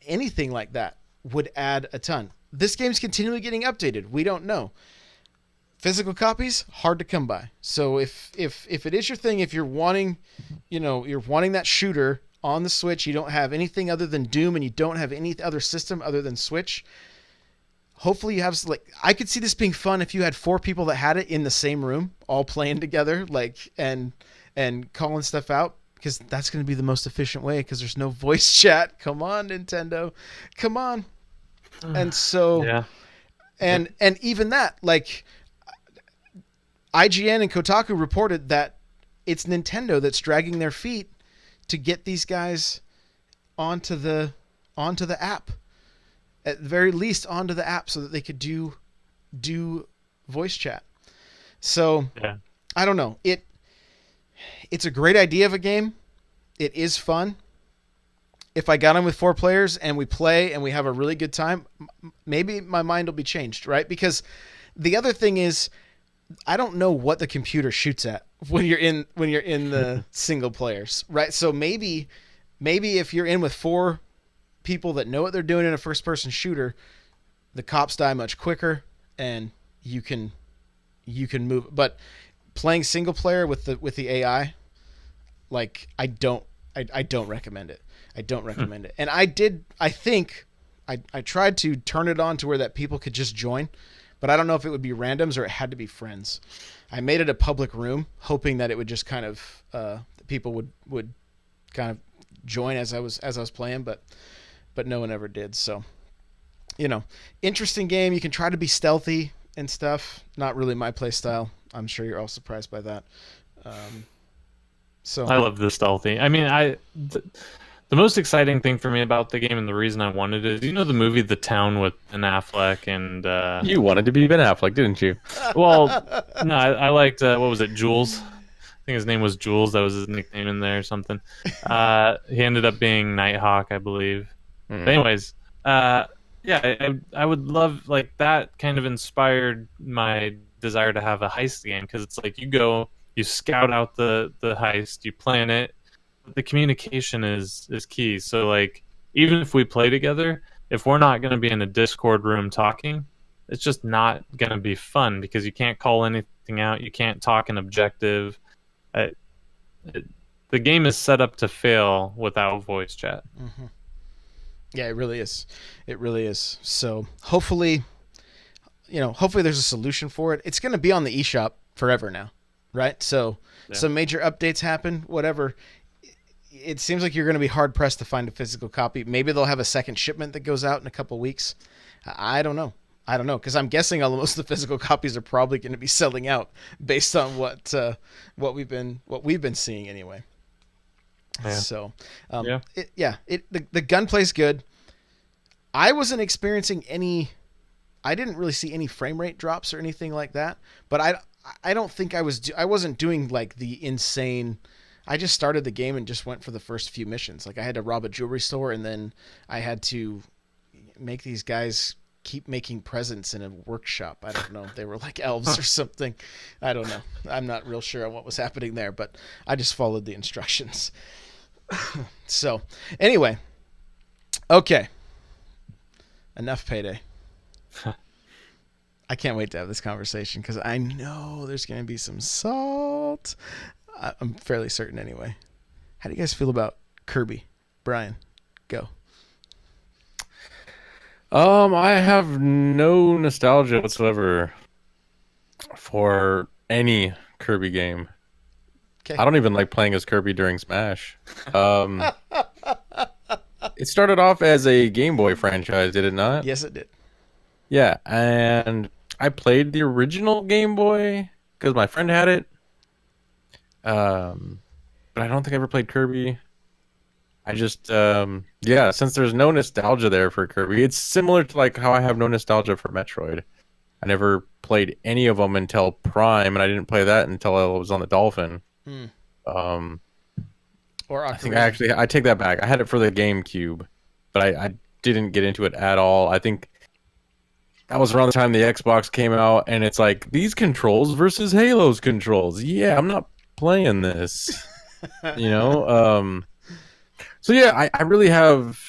anything like that would add a ton. This game's continually getting updated. We don't know. Physical copies, hard to come by. So if it is your thing, if you're wanting, you know, you're wanting that shooter on the Switch, you don't have anything other than Doom, and you don't have any other system other than Switch, hopefully you have, like, I could see this being fun if you had 4 people that had it in the same room, all playing together, like, and calling stuff out, because that's going to be the most efficient way, because there's no voice chat. Come on, Nintendo. Come on. And so, Yeah. and even that, like, IGN and Kotaku reported that it's Nintendo that's dragging their feet to get these guys onto the app, at the very least onto the app, so that they could do voice chat. So Yeah. I don't know. It's a great idea of a game. It is fun. If I got on with 4 players and we play and we have a really good time, maybe my mind will be changed, right? Because the other thing is, I don't know what the computer shoots at when you're in the single players, right? So maybe if you're in with 4 people that know what they're doing in a first person shooter, the cops die much quicker and you can move. But playing single player with the AI, like I don't recommend it. I don't recommend it. And I tried to turn it on to where that people could just join, but I don't know if it would be randoms or it had to be friends. I made it a public room, hoping that it would just kind of people would kind of join as I was playing, but no one ever did. So, interesting game. You can try to be stealthy and stuff. Not really my play style. I'm sure you're all surprised by that. So I love the stealthy. I mean, the most exciting thing for me about the game and the reason I wanted it is, the movie The Town with Ben Affleck and You wanted to be Ben Affleck, didn't you? well, no, I liked what was it, Jules? I think his name was Jules. That was his nickname in there or something. He ended up being Nighthawk, I believe. But anyways, yeah, I would love, like, that kind of inspired my desire to have a heist game, because it's like you scout out the heist, you plan it. The communication is key. So, like, even if we play together, if we're not going to be in a Discord room talking, it's just not going to be fun, because you can't call anything out. You can't talk an objective. The game is set up to fail without voice chat. Mm-hmm. Yeah, it really is. It really is. So hopefully there's a solution for it. It's going to be on the eShop forever now, right? So some major updates happen, whatever. It seems like you're going to be hard pressed to find a physical copy. Maybe they'll have a second shipment that goes out in a couple weeks. I don't know, because I'm guessing most of the physical copies are probably going to be selling out based on what we've been seeing anyway. Yeah. So, the gunplay's good. I wasn't experiencing I didn't really see any frame rate drops or anything like that. But I don't think I wasn't doing like the insane. I just started the game and just went for the first few missions. Like, I had to rob a jewelry store, and then I had to make these guys keep making presents in a workshop. I don't know. They were like elves or something. I don't know. I'm not real sure on what was happening there, but I just followed the instructions. So, anyway. Okay. Enough Payday. I can't wait to have this conversation, because I know there's going to be some salt. I'm fairly certain anyway. How do you guys feel about Kirby? Brian, go. I have no nostalgia whatsoever for any Kirby game. Okay. I don't even like playing as Kirby during Smash. It started off as a Game Boy franchise, did it not? Yes, it did. Yeah, and I played the original Game Boy because my friend had it. But I don't think I ever played Kirby. I just, since there's no nostalgia there for Kirby, it's similar to like how I have no nostalgia for Metroid. I never played any of them until Prime, and I didn't play that until I was on the Dolphin. Or I think I take that back. I had it for the GameCube, but I didn't get into it at all. I think that was around the time the Xbox came out, and it's like, these controls versus Halo's controls. Yeah, I'm not playing this. So yeah, I really have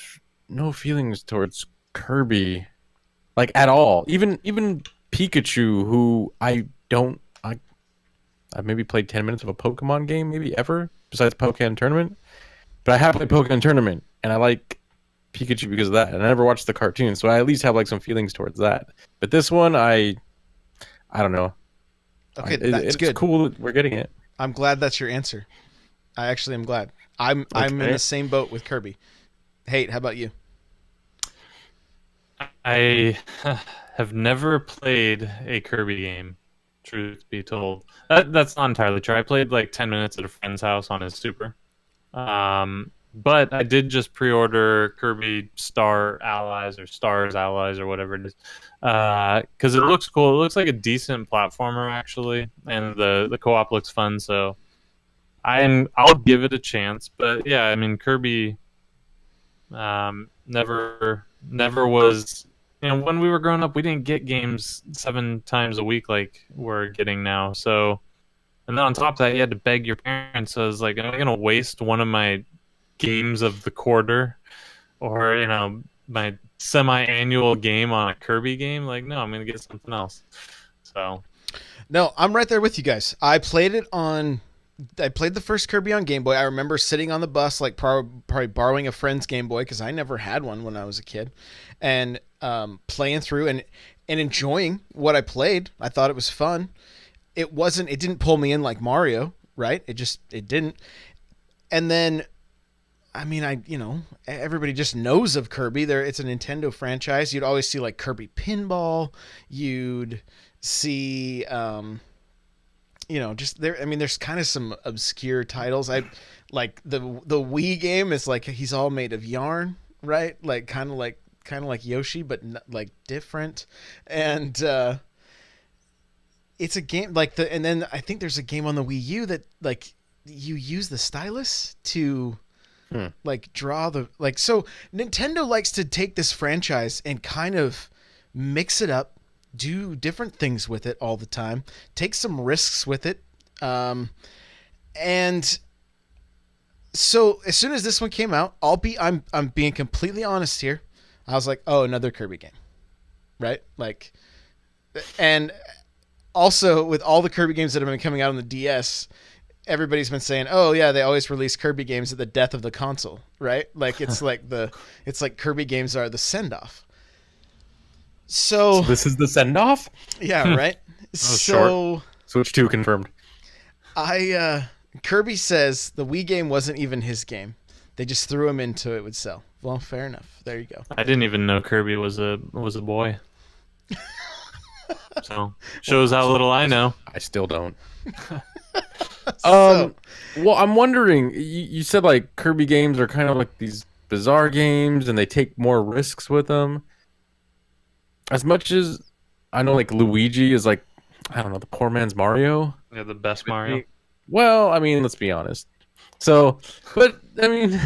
no feelings towards Kirby, like, at all. Even Pikachu, who I've maybe played 10 minutes of a Pokemon game, maybe ever, besides Pokemon Tournament. But I have played Pokemon Tournament, and I like Pikachu because of that. And I never watched the cartoon, so I at least have like some feelings towards that. But this one, I don't know. Okay, that's it's good. Cool that we're getting it. I'm glad that's your answer. I actually am glad. I'm in the same boat with Kirby. Hate, how about you? I have never played a Kirby game, truth be told. That's not entirely true. I played like 10 minutes at a friend's house on his Super. But I did just pre-order Kirby Star Allies or Stars Allies or whatever it is, because it looks cool. It looks like a decent platformer, actually, and the co-op looks fun. So I'll give it a chance. But yeah, I mean, Kirby never was when we were growing up, we didn't get games 7 times a week like we're getting now. So, and then on top of that, you had to beg your parents. So I was like, am I going to waste one of my games of the quarter, or my semi-annual game on a Kirby game? Like, no, I'm going to get something else. So, No, I'm right there with you guys. I played the first Kirby on Game Boy. I remember sitting on the bus, like probably borrowing a friend's Game Boy because I never had one when I was a kid, and playing through and enjoying what I played. I thought it was fun. It didn't pull me in like Mario, right? It didn't. And then, I mean, everybody just knows of Kirby. It's a Nintendo franchise. You'd always see like Kirby Pinball. You'd see, just there. I mean, there's kind of some obscure titles. I like the Wii game is like he's all made of yarn, right? Like kind of like Yoshi, but like different. And it's a game like and then I think there's a game on the Wii U that like you use the stylus to like draw so Nintendo likes to take this franchise and kind of mix it up, do different things with it all the time, take some risks with it. And so as soon as this one came out, I'm being completely honest here. I was like, oh, another Kirby game, right? Like, and also with all the Kirby games that have been coming out on the DS, everybody's been saying, oh yeah, they always release Kirby games at the death of the console, right? Like it's like Kirby games are the send off. So this is the send off? Yeah, right? So Switch 2 confirmed. Kirby says the Wii game wasn't even his game. They just threw him in so it would sell. Well, fair enough. There you go. I didn't even know Kirby was a boy. So shows how little I know. I still don't. Well, I'm wondering. You said like Kirby games are kind of like these bizarre games, and they take more risks with them. As much as I know, like Luigi is like, I don't know, the poor man's Mario. Yeah, the best Mario. Well, I mean, let's be honest. So, but I mean,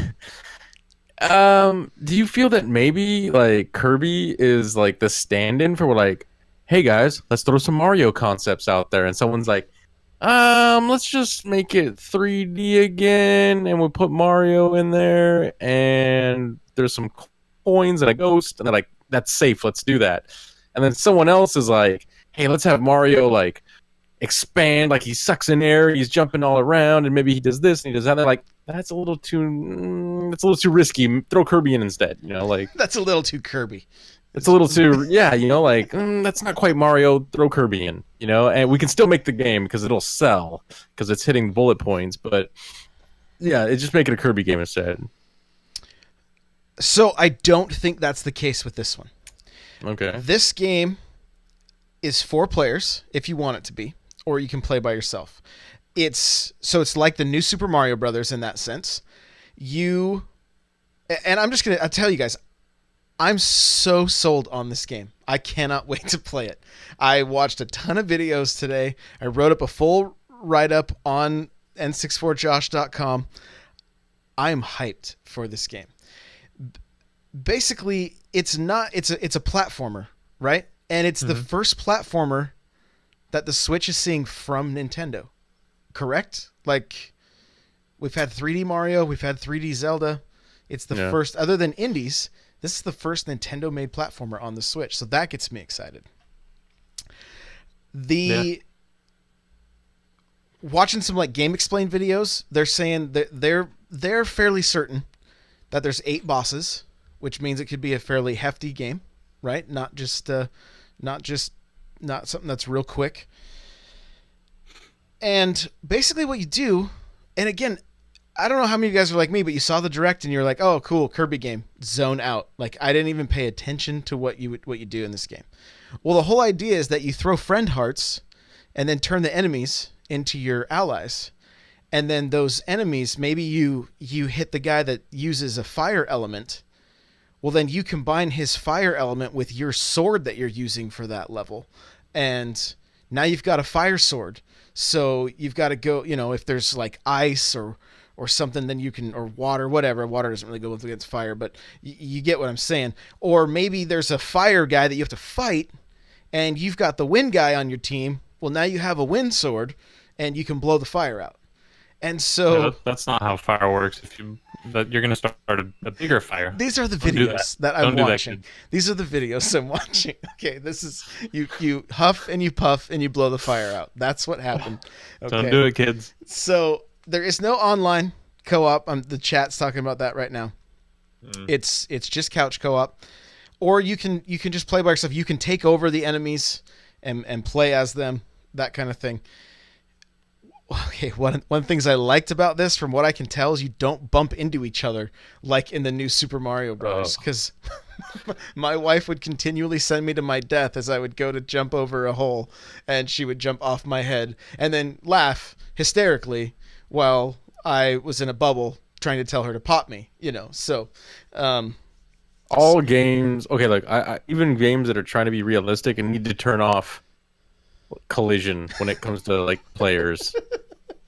do you feel that maybe like Kirby is like the stand-in for like, hey guys, let's throw some Mario concepts out there, and someone's like, let's just make it 3D again, and we'll put Mario in there, and there's some coins and a ghost, and they're like, that's safe, let's do that. And then someone else is like, hey, let's have Mario like expand, like he sucks in air, he's jumping all around, and maybe he does this and he does that. And they're like, that's a little too risky. Throw Kirby in instead, like that's a little too Kirby. It's a little too, like that's not quite Mario. Throw Kirby in, and we can still make the game because it'll sell because it's hitting bullet points. But yeah, just make it a Kirby game instead. So I don't think that's the case with this one. Okay. This game is 4 players if you want it to be, or you can play by yourself. It's like the new Super Mario Brothers in that sense. I'll tell you guys, I'm so sold on this game. I cannot wait to play it. I watched a ton of videos today. I wrote up a full write-up on n64josh.com. I am hyped for this game. Basically, it's a platformer, right? And it's the first platformer that the Switch is seeing from Nintendo. Correct? Like, we've had 3D Mario, we've had 3D Zelda. It's the first, other than indies, this is the first Nintendo-made platformer on the Switch, so that gets me excited. Watching some like Game Explain videos, they're saying that they're fairly certain that there's 8 bosses, which means it could be a fairly hefty game, right? Not something that's real quick. And basically what you do, and again, I don't know how many of you guys are like me, but you saw the direct and you're like, oh, cool, Kirby game, zone out. Like, I didn't even pay attention to what you do in this game. Well, the whole idea is that you throw friend hearts and then turn the enemies into your allies. And then those enemies, maybe you hit the guy that uses a fire element. Well, then you combine his fire element with your sword that you're using for that level. And now you've got a fire sword. So you've got to go, if there's like ice or or something, then you can, or water, whatever. Water doesn't really go against fire, but you get what I'm saying. Or maybe there's a fire guy that you have to fight, and you've got the wind guy on your team. Well, now you have a wind sword, and you can blow the fire out. And so Yeah, that's not how fire works. You're going to start a bigger fire. these are the Don't do videos that I'm Don't do that, watching. kid. These are the videos I'm watching. Okay, this is you huff and you puff and you blow the fire out. That's what happened. Okay. Don't do it, kids. So there is no online co-op. The chat's talking about that right now. It's just couch co-op, or you can just play by yourself. You can take over the enemies and play as them, that kind of thing. Okay, one of the things I liked about this, from what I can tell, is you don't bump into each other like in the new Super Mario Bros. Because my wife would continually send me to my death as I would go to jump over a hole, and she would jump off my head and then laugh hysterically while I was in a bubble trying to tell her to pop me. So All games, okay, like I even games that are trying to be realistic and need to turn off collision when it comes to like players.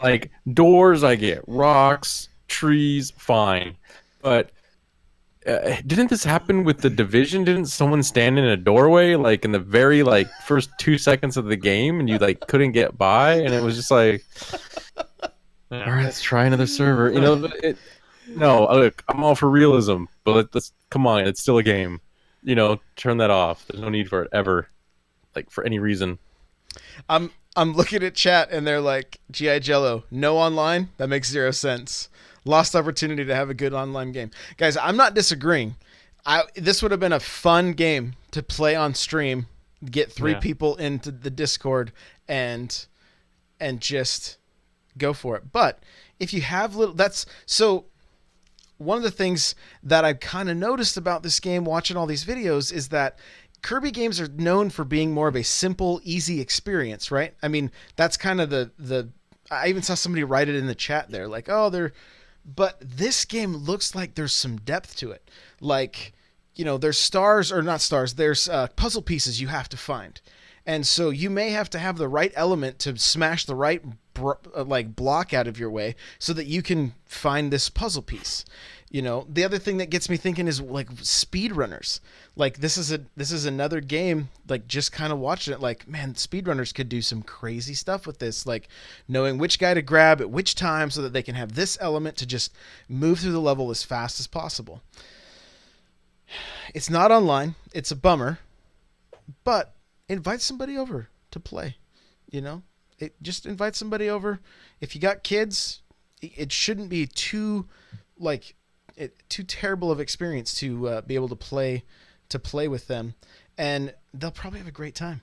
Like doors, I get rocks, trees, fine, but didn't this happen with The Division? Didn't someone stand in a doorway like in the very like first 2 seconds of the game, and you like couldn't get by, and it was just like, all right, let's try another server. No, look, I'm all for realism, but let's come on, it's still a game. Turn that off. There's no need for it ever, like for any reason. I'm looking at chat and they're like, G.I. Jello, no online? That makes 0 sense. Lost opportunity to have a good online game. Guys, I'm not disagreeing. This would have been a fun game to play on stream, get 3 people into the Discord and just go for it. But if you have one of the things that I've kind of noticed about this game watching all these videos is that Kirby games are known for being more of a simple, easy experience, right? I mean, that's kind of the I even saw somebody write it in the chat there, like, but this game looks like there's some depth to it. Like, there's stars, or not stars, there's puzzle pieces you have to find. And so you may have to have the right element to smash the right block out of your way so that you can find this puzzle piece. The other thing that gets me thinking is like speedrunners. Like this is another game, like just kind of watching it, like, man, speedrunners could do some crazy stuff with this, like knowing which guy to grab at which time so that they can have this element to just move through the level as fast as possible. It's not online. It's a bummer, but invite somebody over to play. Just invite somebody over. If you got kids, it shouldn't be too terrible of experience to be able to play with them, and they'll probably have a great time.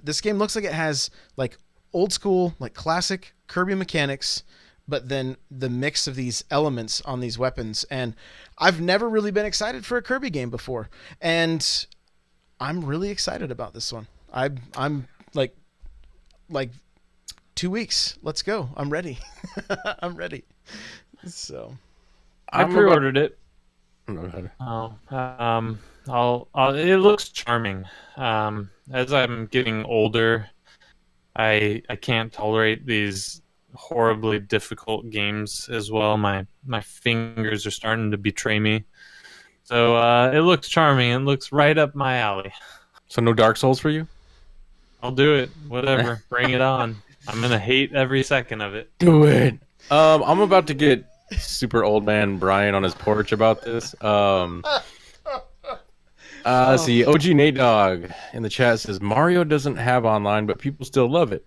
This game looks like it has like old school, like classic Kirby mechanics, but then the mix of these elements on these weapons. And I've never really been excited for a Kirby game before, and I'm really excited about this one. I'm like 2 weeks. Let's go. I'm ready. I'm ready. So I pre-ordered it. No, It looks charming. As I'm getting older, I can't tolerate these horribly difficult games as well. My fingers are starting to betray me. So it looks charming. It looks right up my alley. So no Dark Souls for you? I'll do it. Whatever. Bring it on. I'm gonna hate every second of it. Do it. I'm about to get super old man Brian on his porch about this. See, OG Nate Dog in the chat says Mario doesn't have online, but people still love it.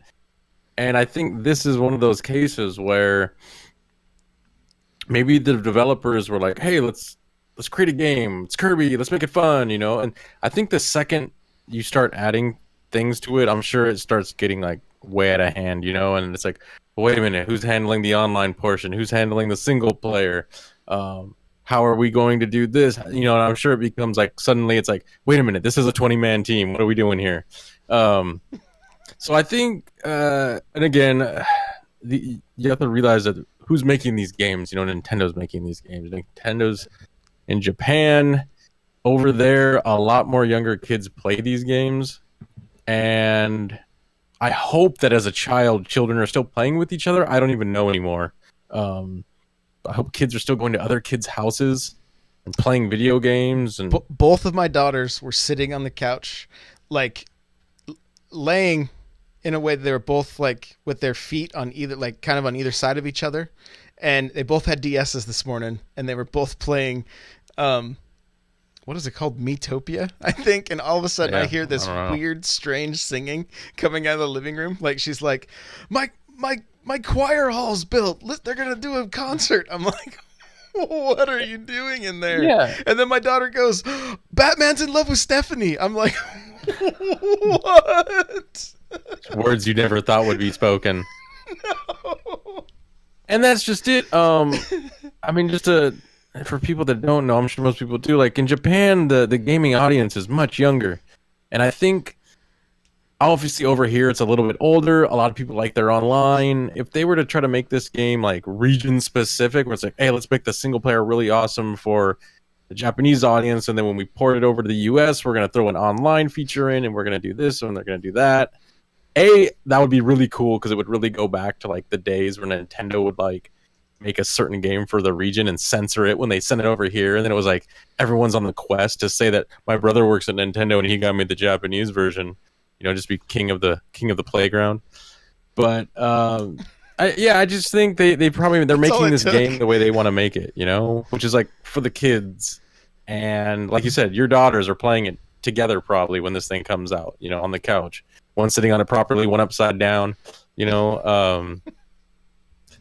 And I think this is one of those cases where maybe the developers were like, "Hey, let's create a game. It's Kirby. Let's make it fun," And I think the second you start adding things to it, I'm sure it starts getting like way out of hand, And it's like, wait a minute, who's handling the online portion? Who's handling the single player? How are we going to do this? And I'm sure it becomes like, suddenly it's like, wait a minute, this is a 20-man team. What are we doing here? So I think, and again, you have to realize that who's making these games? Nintendo's making these games. Nintendo's in Japan. Over there, a lot more younger kids play these games. And I hope that as a child, children are still playing with each other. I don't even know anymore. I hope kids are still going to other kids' houses and playing video games. And Both of my daughters were sitting on the couch, like laying in a way that they were both like with their feet on either, like kind of on either side of each other, and they both had DSs this morning, and they were both playing. What is it called? Metopia, I think. And all of a sudden, I hear this weird, strange singing coming out of the living room. Like she's like, "My choir hall's built. They're gonna do a concert." I'm like, "What are you doing in there?" Yeah. And then my daughter goes, "Batman's in love with Stephanie." I'm like, "What?" Words you never thought would be spoken. No. And that's just it. I mean, for people that don't know, I'm sure most people do. Like in Japan, the gaming audience is much younger, and I think obviously over here it's a little bit older. A lot of people like their online. If they were to try to make this game like region specific, where it's like, hey, let's make the single player really awesome for the Japanese audience, and then when we port it over to the US, we're gonna throw an online feature in, and we're gonna do this and they're gonna do that. That would be really cool because it would really go back to like the days when Nintendo would like make a certain game for the region and censor it when they send it over here, and then it was like everyone's on the quest to say that my brother works at Nintendo and he got me the Japanese version, just be king of the playground. But I just think they're making this game the way they want to make it, which is like for the kids. And like you said, your daughters are playing it together probably when this thing comes out, on the couch, one sitting on it properly, one upside down,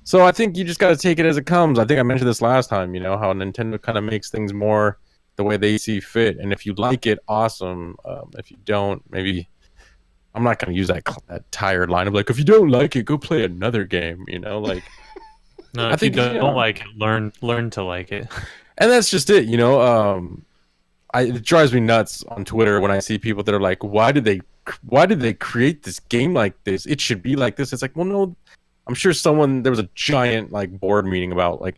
So I think you just got to take it as it comes. I think I mentioned this last time, how Nintendo kind of makes things more the way they see fit. And if you like it, awesome. If you don't, maybe I'm not going to use that tired line of like, if you don't like it, go play another game, like. No, if you don't like it, learn to like it. And that's just it, it drives me nuts on Twitter when I see people that are like, why did they create this game like this? It should be like this. It's like, well, no. I'm sure there was a giant like board meeting about like,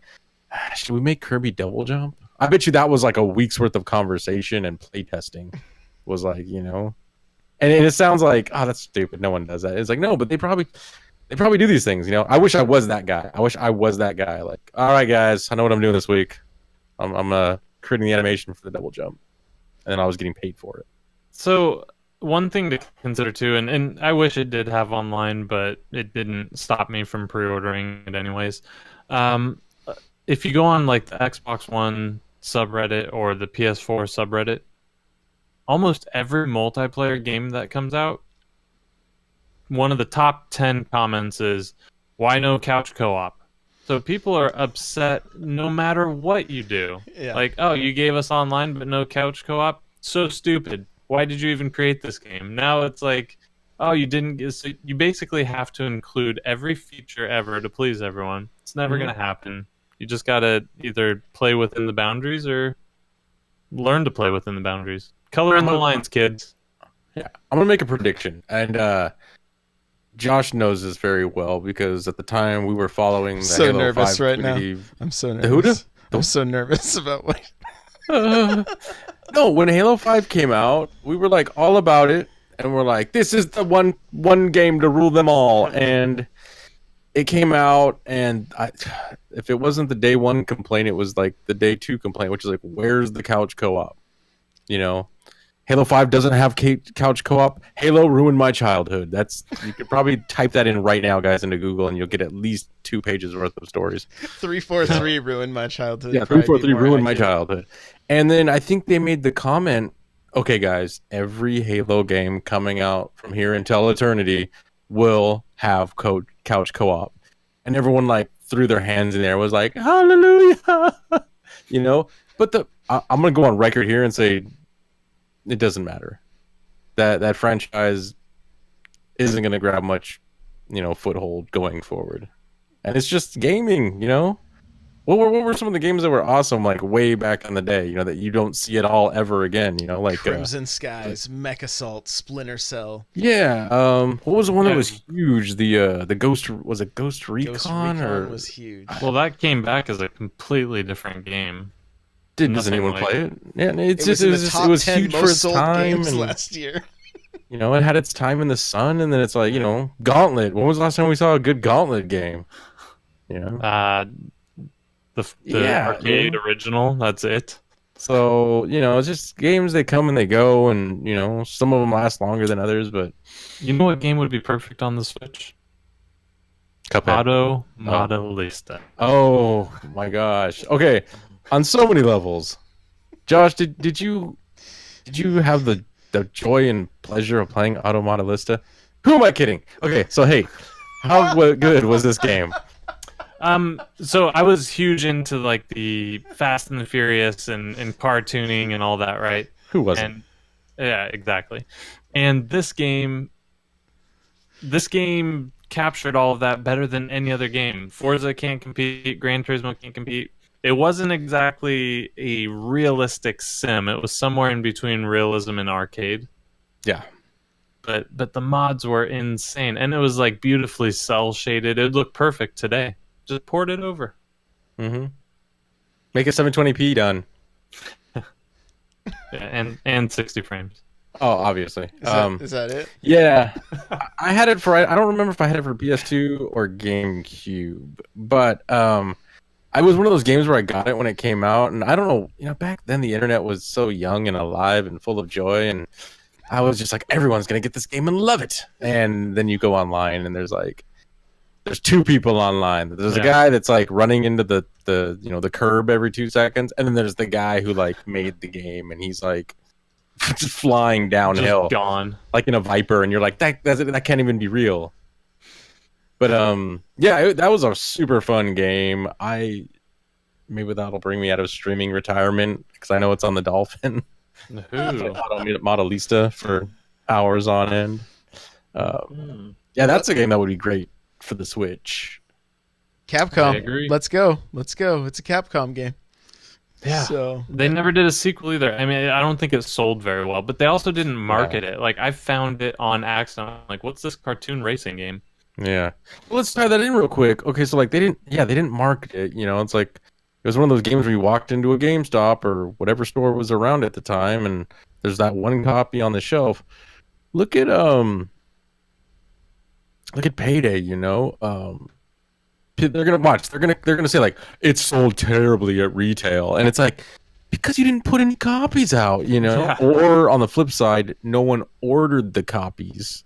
should we make Kirby Double Jump? I bet you that was like a week's worth of conversation and playtesting was like, and it sounds like, oh, that's stupid. No one does that. It's like, no, but they probably do these things. I wish I was that guy. Like, all right, guys, I know what I'm doing this week. I'm creating the animation for the double jump, and then I was getting paid for it. So one thing to consider too, and I wish it did have online, but it didn't stop me from pre-ordering it anyways. If you go on like the Xbox One subreddit or the PS4 subreddit, almost every multiplayer game that comes out, one of the top 10 comments is, "Why no couch co-op?" So people are upset no matter what you do. Yeah. Like, oh, you gave us online but no couch co-op? So stupid. Why did you even create this game? Now it's like, oh, you didn't. So you basically have to include every feature ever to please everyone. It's never going to happen. You just got to either play within the boundaries or learn to play within the boundaries. Color in the lines, kids. Yeah, I'm going to make a prediction. And Josh knows this very well because at the time we were following the Halo nervous 5 right community. now. I'm so nervous. I'm so nervous about what... No, when Halo 5 came out, we were like all about it, and we're like, this is the one game to rule them all. And it came out, and if it wasn't the day one complaint, it was like the day two complaint, which is like, where's the couch co-op? Halo 5 doesn't have couch co-op. Halo ruined my childhood. You could probably type that in right now, guys, into Google, and you'll get at least 2 pages worth of stories. 343 ruined my childhood. Yeah, 343 ruined my childhood. And then I think they made the comment, okay, guys, every Halo game coming out from here until eternity will have couch co-op. And everyone like threw their hands in there, was like, hallelujah. But I'm going to go on record here and say, it doesn't matter. That franchise isn't going to grab much, foothold going forward. And it's just gaming, What were some of the games that were awesome, like way back in the day, that you don't see at all ever again, like Crimson Skies, Mech Assault, Splinter Cell. Yeah. What was the one that was huge? The Ghost, was it Ghost Recon? Ghost Recon was huge. Well, that came back as a completely different game. Does anyone play it? Yeah, it was huge for its time and last year. It had its time in the sun, and then it's like, Gauntlet. When was the last time we saw a good Gauntlet game? You know. The Yeah, arcade man. original. That's it. So it's just games. They come and they go, and some of them last longer than others. But You know what game would be perfect on the Switch? Cuphead. Modelista. Oh my gosh. Okay, on so many levels. Josh, did you have the joy and pleasure of playing Automata Lista? Who am I kidding? Okay, so hey, how good was this game? So I was huge into like the Fast and the Furious and cartooning and all that, right? Who wasn't? And yeah, exactly. And this game captured all of that better than any other game. Forza can't compete, Gran Turismo can't compete. It wasn't exactly a realistic sim. It was somewhere in between realism and arcade. Yeah. But the mods were insane, and it was like beautifully cell shaded. It would look perfect today. Just port it over. Mm-hmm. Make it 720p done. Yeah, and 60 frames. Oh, obviously. Is that it? Yeah, I had it for. I don't remember if I had it for PS2 or GameCube, but I was one of those games where I got it when it came out, and I don't know. Back then the internet was so young and alive and full of joy, and I was just like, everyone's gonna get this game and love it. And then you go online, and there's two people online. There's a guy that's like running into the curb every 2 seconds, and then there's the guy who like made the game, and he's like just flying downhill, Just gone like in a Viper, and you're like, that can't even be real. But that was a super fun game. Maybe that'll bring me out of streaming retirement because I know it's on the Dolphin. Modelista for hours on end. Yeah, that's a game that would be great for the Switch. Capcom. I agree. Let's go. It's a Capcom game. Yeah. So they never did a sequel either. I mean, I don't think it sold very well, but they also didn't market it. Like I found it on accident. Like, what's this cartoon racing game? Yeah. Well, let's tie that in real quick. Okay, so like they didn't market it. It's like it was one of those games where you walked into a GameStop or whatever store was around at the time, and there's that one copy on the shelf. Look at Payday. They're gonna say like it sold terribly at retail, and it's like because you didn't put any copies out, Yeah. Or on the flip side, no one ordered the copies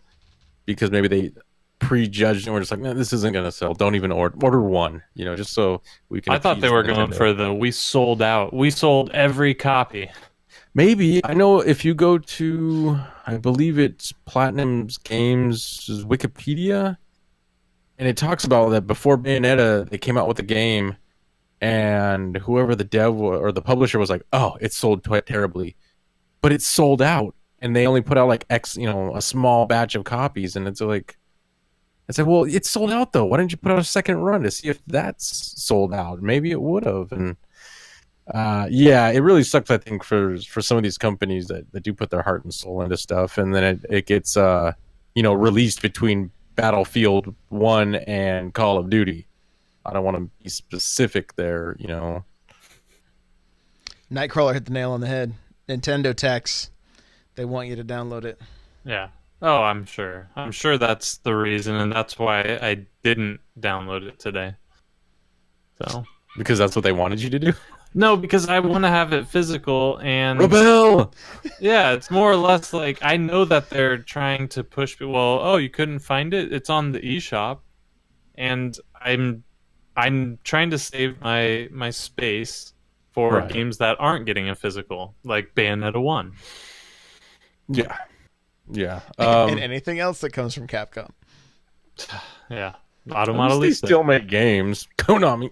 because maybe they prejudged and were just like, no, this isn't gonna sell. Don't even order one, just so we can. I thought they were going for we sold out. We sold every copy. Maybe. I know if you go to, I believe it's Platinum's Games' Wikipedia, and it talks about that before Bayonetta, they came out with the game, and whoever the dev or the publisher was like, oh, it sold terribly. But it sold out, and they only put out like a small batch of copies, and it's like, I said, well, it's sold out though. Why didn't you put out a second run to see if that's sold out? Maybe it would have. And it really sucks, I think, for some of these companies that do put their heart and soul into stuff, and then it gets released between Battlefield 1 and Call of Duty. I don't want to be specific there, Nightcrawler hit the nail on the head. Nintendo tax. They want you to download it. Yeah. Oh, I'm sure. I'm sure that's the reason, and that's why I didn't download it today. So. Because that's what they wanted you to do? No, because I want to have it physical, and Rebel! yeah, it's more or less like I know that they're trying to push people. Well, oh, you couldn't find it? It's on the eShop, and I'm trying to save my space for games that aren't getting a physical, like Bayonetta 1. Yeah. Yeah. And anything else that comes from Capcom. Yeah. Automata Lisa. They still make games. Konami.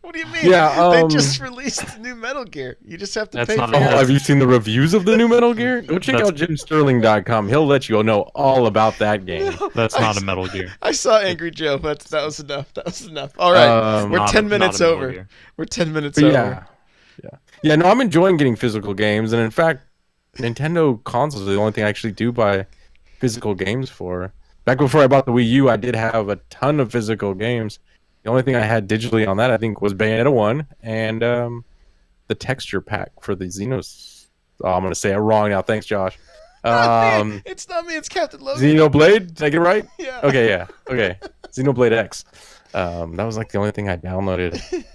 What do you mean? Yeah, they just released the new Metal Gear. You just have to pay for it. Have you seen the reviews of the new Metal Gear? Go check out JimSterling.com. He'll let you know all about that game. That's not a Metal Gear. I saw Angry Joe. That was enough. That was enough. All right. We're 10 minutes over. We're 10 minutes over. Yeah, no, I'm enjoying getting physical games. And in fact, Nintendo consoles are the only thing I actually do buy physical games for. Back before I bought the Wii U, I did have a ton of physical games. The only thing I had digitally on that, I think, was Bayonetta 1 and the texture pack for the Xenos. Oh, I'm going to say it wrong now. Thanks, Josh. It's not me. It's Captain Logan. Xenoblade? Did I get it right? Yeah. Okay, yeah. Okay. Xenoblade X. That was like the only thing I downloaded.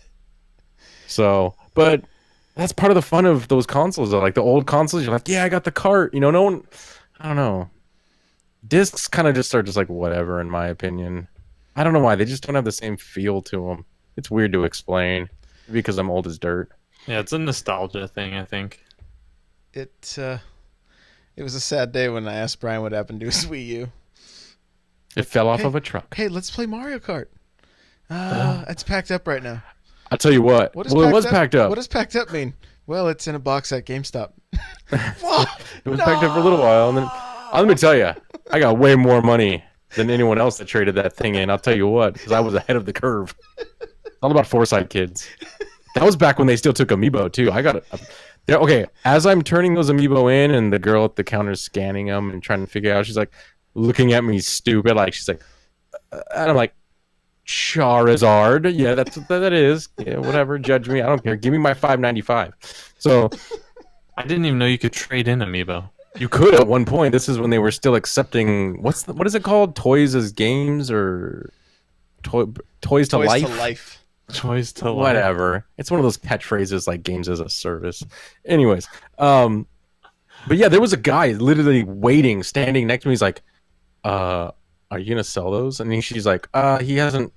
So, but that's part of the fun of those consoles, though. Like the old consoles, you're like, yeah, I got the cart. You know, no one, I don't know. Discs kind of just are just like whatever, in my opinion. I don't know why. They just don't have the same feel to them. It's weird to explain because I'm old as dirt. Yeah, it's a nostalgia thing, I think. It was a sad day when I asked Brian what happened to his Wii U. It fell off Hey. of a truck. Hey, let's play Mario Kart. It's packed up right now. I'll tell you what. What is Well, it was packed up. What does packed up mean? Well, it's in a box at GameStop. It was packed up for a little while, and then let me tell you, I got way more money than anyone else that traded that thing in. I'll tell you what, because I was ahead of the curve. It's all about foresight, kids. That was back when they still took Amiibo too. I got it. Okay, as I'm turning those Amiibo in, and the girl at the counter is scanning them and trying to figure out, she's like looking at me stupid, like she's like, and I'm like, Charizard. Yeah, that's what that is. Yeah, whatever. Judge me. I don't care. Give me my $5.95. So I didn't even know you could trade in Amiibo. you could at one point. This is when they were still accepting what is it called? Toys as games or toys to Toys life? to life. Choice to life. Whatever. It's one of those catchphrases like games as a service. Anyways, but yeah, there was a guy literally waiting, standing next to me. He's like, are you gonna sell those? And she's like, he hasn't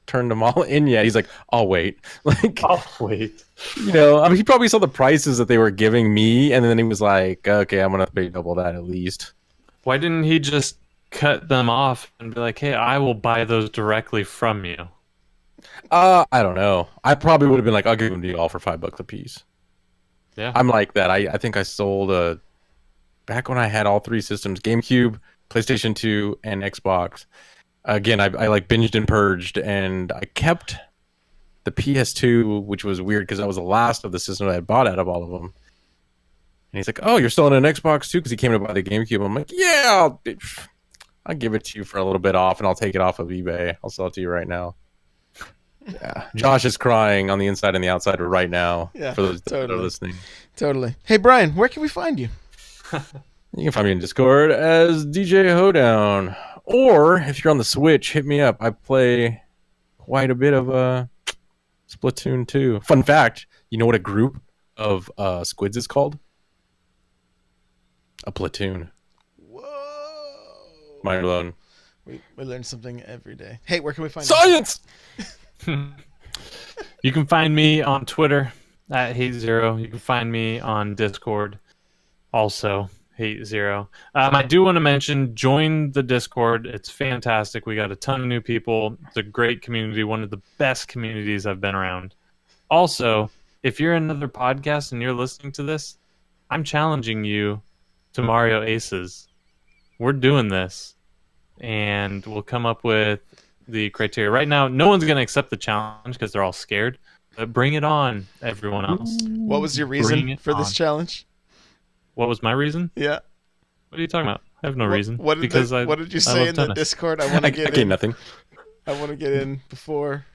turned them all in yet. He's like, I'll wait. Like, Oh, wait. you know, I mean, he probably saw the prices that they were giving me, and then he was like, okay, I'm gonna pay double that at least. Why didn't he just cut them off and be like, hey, I will buy those directly from you? I don't know. I probably would have been like, I'll give them to you all for $5 a piece. Yeah. I'm like that. I think I sold back when I had all three systems: GameCube, PlayStation 2, and Xbox. Again, I like binged and purged, and I kept the PS2, which was weird because that was the last of the system I had bought out of all of them. And he's like, "Oh, you're selling an Xbox too?" Because he came to buy the GameCube. I'm like, "Yeah, I'll give it to you for a little bit off, and I'll take it off of eBay. I'll sell it to you right now." Yeah, Josh is crying on the inside and the outside right now. Yeah, for those that are totally. listening. Totally. Hey, Brian, where can we find you? You can find me in Discord as DJ Hoedown. Or if you're on the Switch, hit me up. I play quite a bit of Splatoon 2. Fun fact, you know what a group of squids is called? A platoon. Whoa. Mind blown. We learn something every day. Hey, where can we find Science! You can find me on Twitter at HateZero. You can find me on Discord, also HateZero. I do want to mention, join the Discord. It's fantastic. We got a ton of new people. It's a great community, one of the best communities I've been around. Also, if you're another podcast and you're listening to this, I'm challenging you to Mario Aces. We're doing this, and we'll come up with the criteria. Right now, no one's going to accept the challenge because they're all scared. But bring it on, everyone else. you? What was your Bring reason it for this on. challenge? What was my reason? Yeah. What are you talking about? I have no reason. What did, what did you say in the Discord? I want to get Okay, in. nothing. I want to get in before.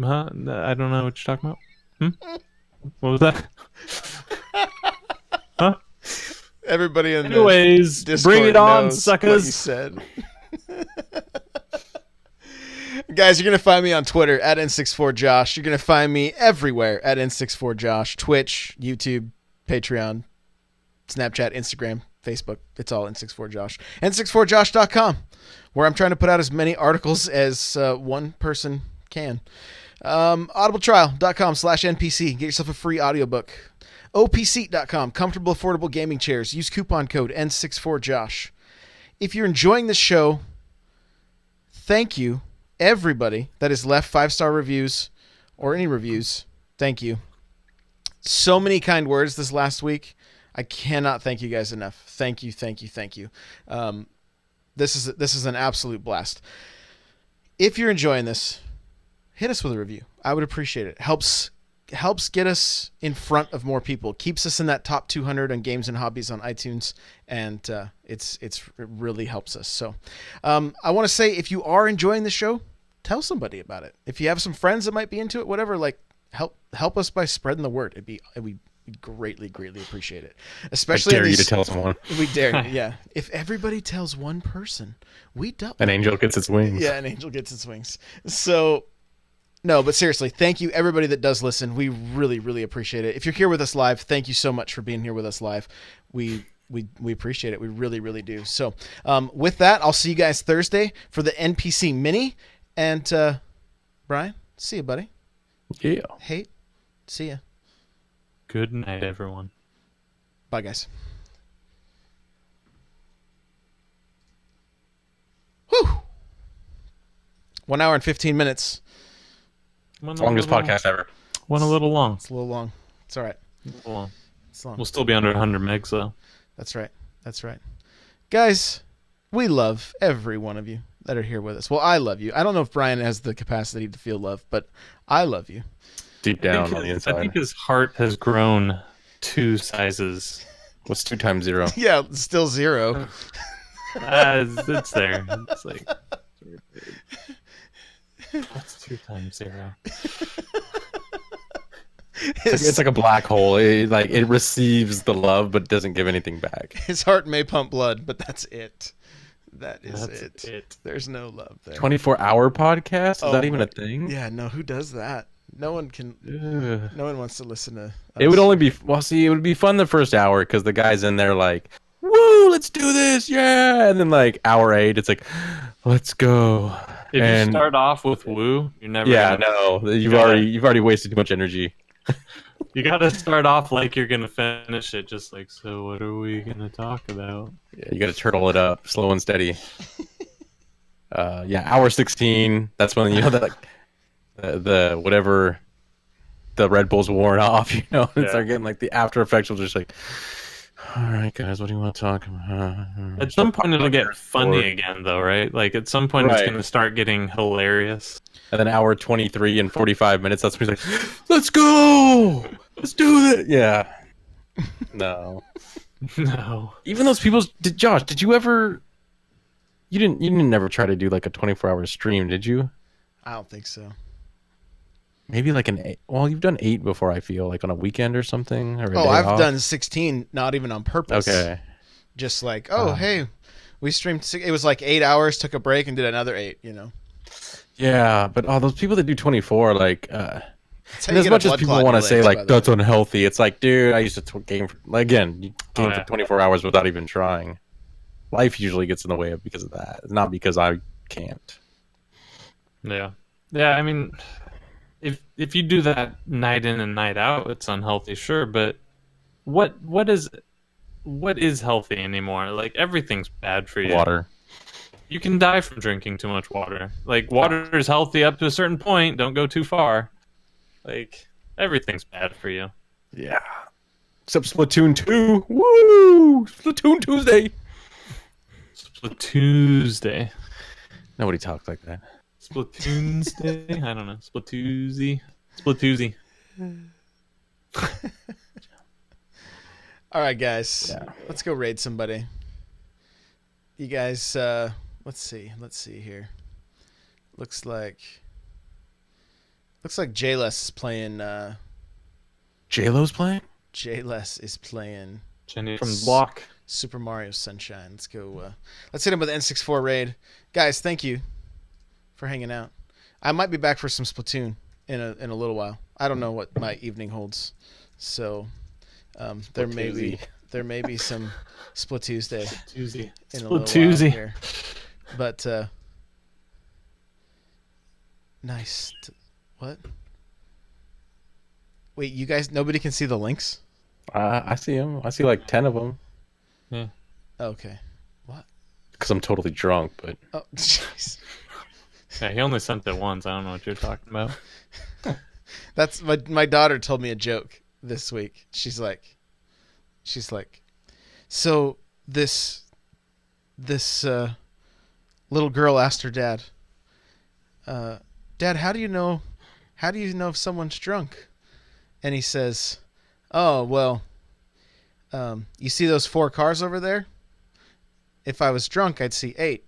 Huh? I don't know what you're talking about. What was that? Huh? Everybody in Anyways, the Discord bring it on, knows suckers. what you said. Guys, you're going to find me on Twitter at N64Josh. You're going to find me everywhere at N64Josh. Twitch, YouTube, Patreon, Snapchat, Instagram, Facebook. It's all N64Josh. N64Josh.com, where I'm trying to put out as many articles as one person can. Audibletrial.com/NPC. Get yourself a free audiobook. OPSeat.com. Comfortable, affordable gaming chairs. Use coupon code N64Josh. If you're enjoying this show, thank you, everybody that has left 5-star reviews or any reviews. Thank you. So many kind words this last week. I cannot thank you guys enough. Thank you, thank you, thank you. This is an absolute blast. If you're enjoying this, hit us with a review. I would appreciate it. Helps get us in front of more people. Keeps us in that top 200 on games and hobbies on iTunes, and it really helps us. So I want to say, if you are enjoying the show, tell somebody about it. If you have some friends that might be into it, whatever, like help us by spreading the word. It'd We greatly, greatly appreciate it. I Especially in dare you these, to tell someone. we dare you, yeah. If everybody tells one person, we double. An angel gets its wings. Yeah, an angel gets its wings. So, no, but seriously, thank you everybody that does listen. We really, really appreciate it. If you're here with us live, thank you so much for being here with us live. We appreciate it. We really, really do. So, with that, I'll see you guys Thursday for the NPC mini. And Brian, see you, buddy. Yeah. Hey, see ya. Good night, everyone. Bye, guys. Whew. 1 hour and 15 minutes. Longest podcast ever. Went a little long. It's a little long. It's all right. A little long. It's long. We'll still be under 100 megs, though. That's right. That's right. Guys, we love every one of you that are here with us. Well, I love you. I don't know if Brian has the capacity to feel love, but I love you. Deep down on the inside. I think his heart has grown 2 sizes. What's 2 times 0? Yeah, it's still 0. It's there. It's like... What's 2 times 0? It's like a black hole. It receives the love, but doesn't give anything back. His heart may pump blood, but that's it. That's That's it. it. There's no love there. 24-hour podcast? Is Oh that even my- a thing? Yeah, no, who does that? No one can. Ugh. No one wants to listen to. It would us. only be it would be fun the first hour because the guy's in there like, woo, let's do this, yeah, and then like hour 8, it's like, let's go. If And- you start off with woo, you're never Yeah, gonna, no, you've gotta- already wasted too much energy. You gotta start off like you're gonna finish it, just like, so what are we gonna talk about? Yeah, you got to turtle it up, slow and steady. Yeah, hour 16. That's when you know that like the whatever the Red Bull's worn off. You know, and Yeah. start getting like the after effects will just like, all right, guys, what do you want to talk about? At some point it'll get funny again, though, right? Like at some point Right. it's gonna start getting hilarious. And then hour 23 and 45 minutes. That's when he's like, let's go, let's do it. Yeah. No. No. Even those people. Josh, did you ever? You didn't never try to do like a 24-hour stream, did you? I don't think so. Maybe like an 8. Well, you've done 8 before. I feel like on a weekend or something. Or a Oh, day I've off. done 16, not even on purpose. Okay. Just like, oh, hey, we streamed. It was like 8 hours, took a break, and did another 8. You know. Yeah, but those people that do 24, like, That's how and you as get a much as blood people clot in want to your say legs, by like the that's way. unhealthy, it's like, dude, I used to game for, again, you game yeah. for 24 hours without even trying. Life usually gets in the way of because of that. It's not because I can't. Yeah. Yeah, I mean, if you do that night in and night out, it's unhealthy, sure, but what is healthy anymore? Like everything's bad for you. Water. You can die from drinking too much water. Like water is healthy up to a certain point, don't go too far. Like everything's bad for you. Yeah. Except Splatoon 2. Woo! Splatoon Tuesday. Splatoonsday. Nobody talks like that. Splatoonsday? I don't know. Splatoozy. Splatoozy. All right, guys. Yeah. Let's go raid somebody. You guys, let's see here. Looks like J-Les is playing. J-Lo's playing? J-Les is playing Jenny from the block. Super Mario Sunshine. Let's go. Let's hit him with the N64 raid, guys. Thank you for hanging out. I might be back for some Splatoon in a little while. I don't know what my evening holds, so there may be some Splatoosday Splatoozy. in a little while Splatoozy. here. But nice. What? Wait, you guys? Nobody can see the links? I see him. I see like 10 of them. Yeah. Okay. What? Because I'm totally drunk, but Oh, jeez. Yeah, he only sent it once. I don't know what you're talking about. That's my daughter told me a joke this week. She's like, so this little girl asked her dad, Dad, how do you know if someone's drunk? And he says, oh, well, you see those 4 cars over there? If I was drunk, I'd see 8,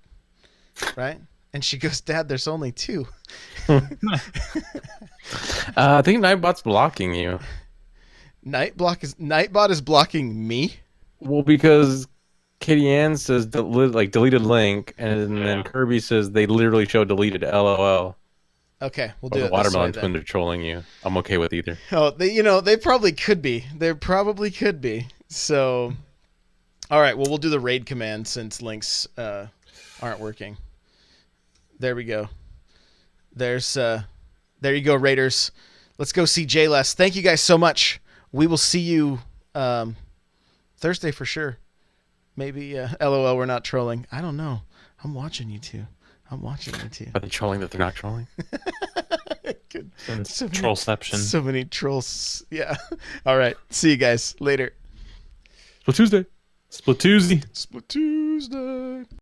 right? And she goes, Dad, there's only 2. I think Nightbot's blocking you. Nightbot is blocking me. Well, because Katie Ann says deleted link, and Yeah. then Kirby says they literally show deleted. LOL. Okay, we'll Or do the it this way watermelon then. twins are trolling you. I'm okay with either. Oh, they probably could be. They probably could be. So, all right. Well, we'll do the raid command since links aren't working. There we go. There you go, Raiders. Let's go see JLess. Thank you guys so much. We will see you Thursday for sure. Maybe LOL, we're not trolling. I don't know. I'm watching you two. Are they trolling that they're not trolling? Good. Since So many- Trollception. So many trolls. Yeah. All right. See you guys later. Well, Tuesday. Splatoozzy. Split Tuesday.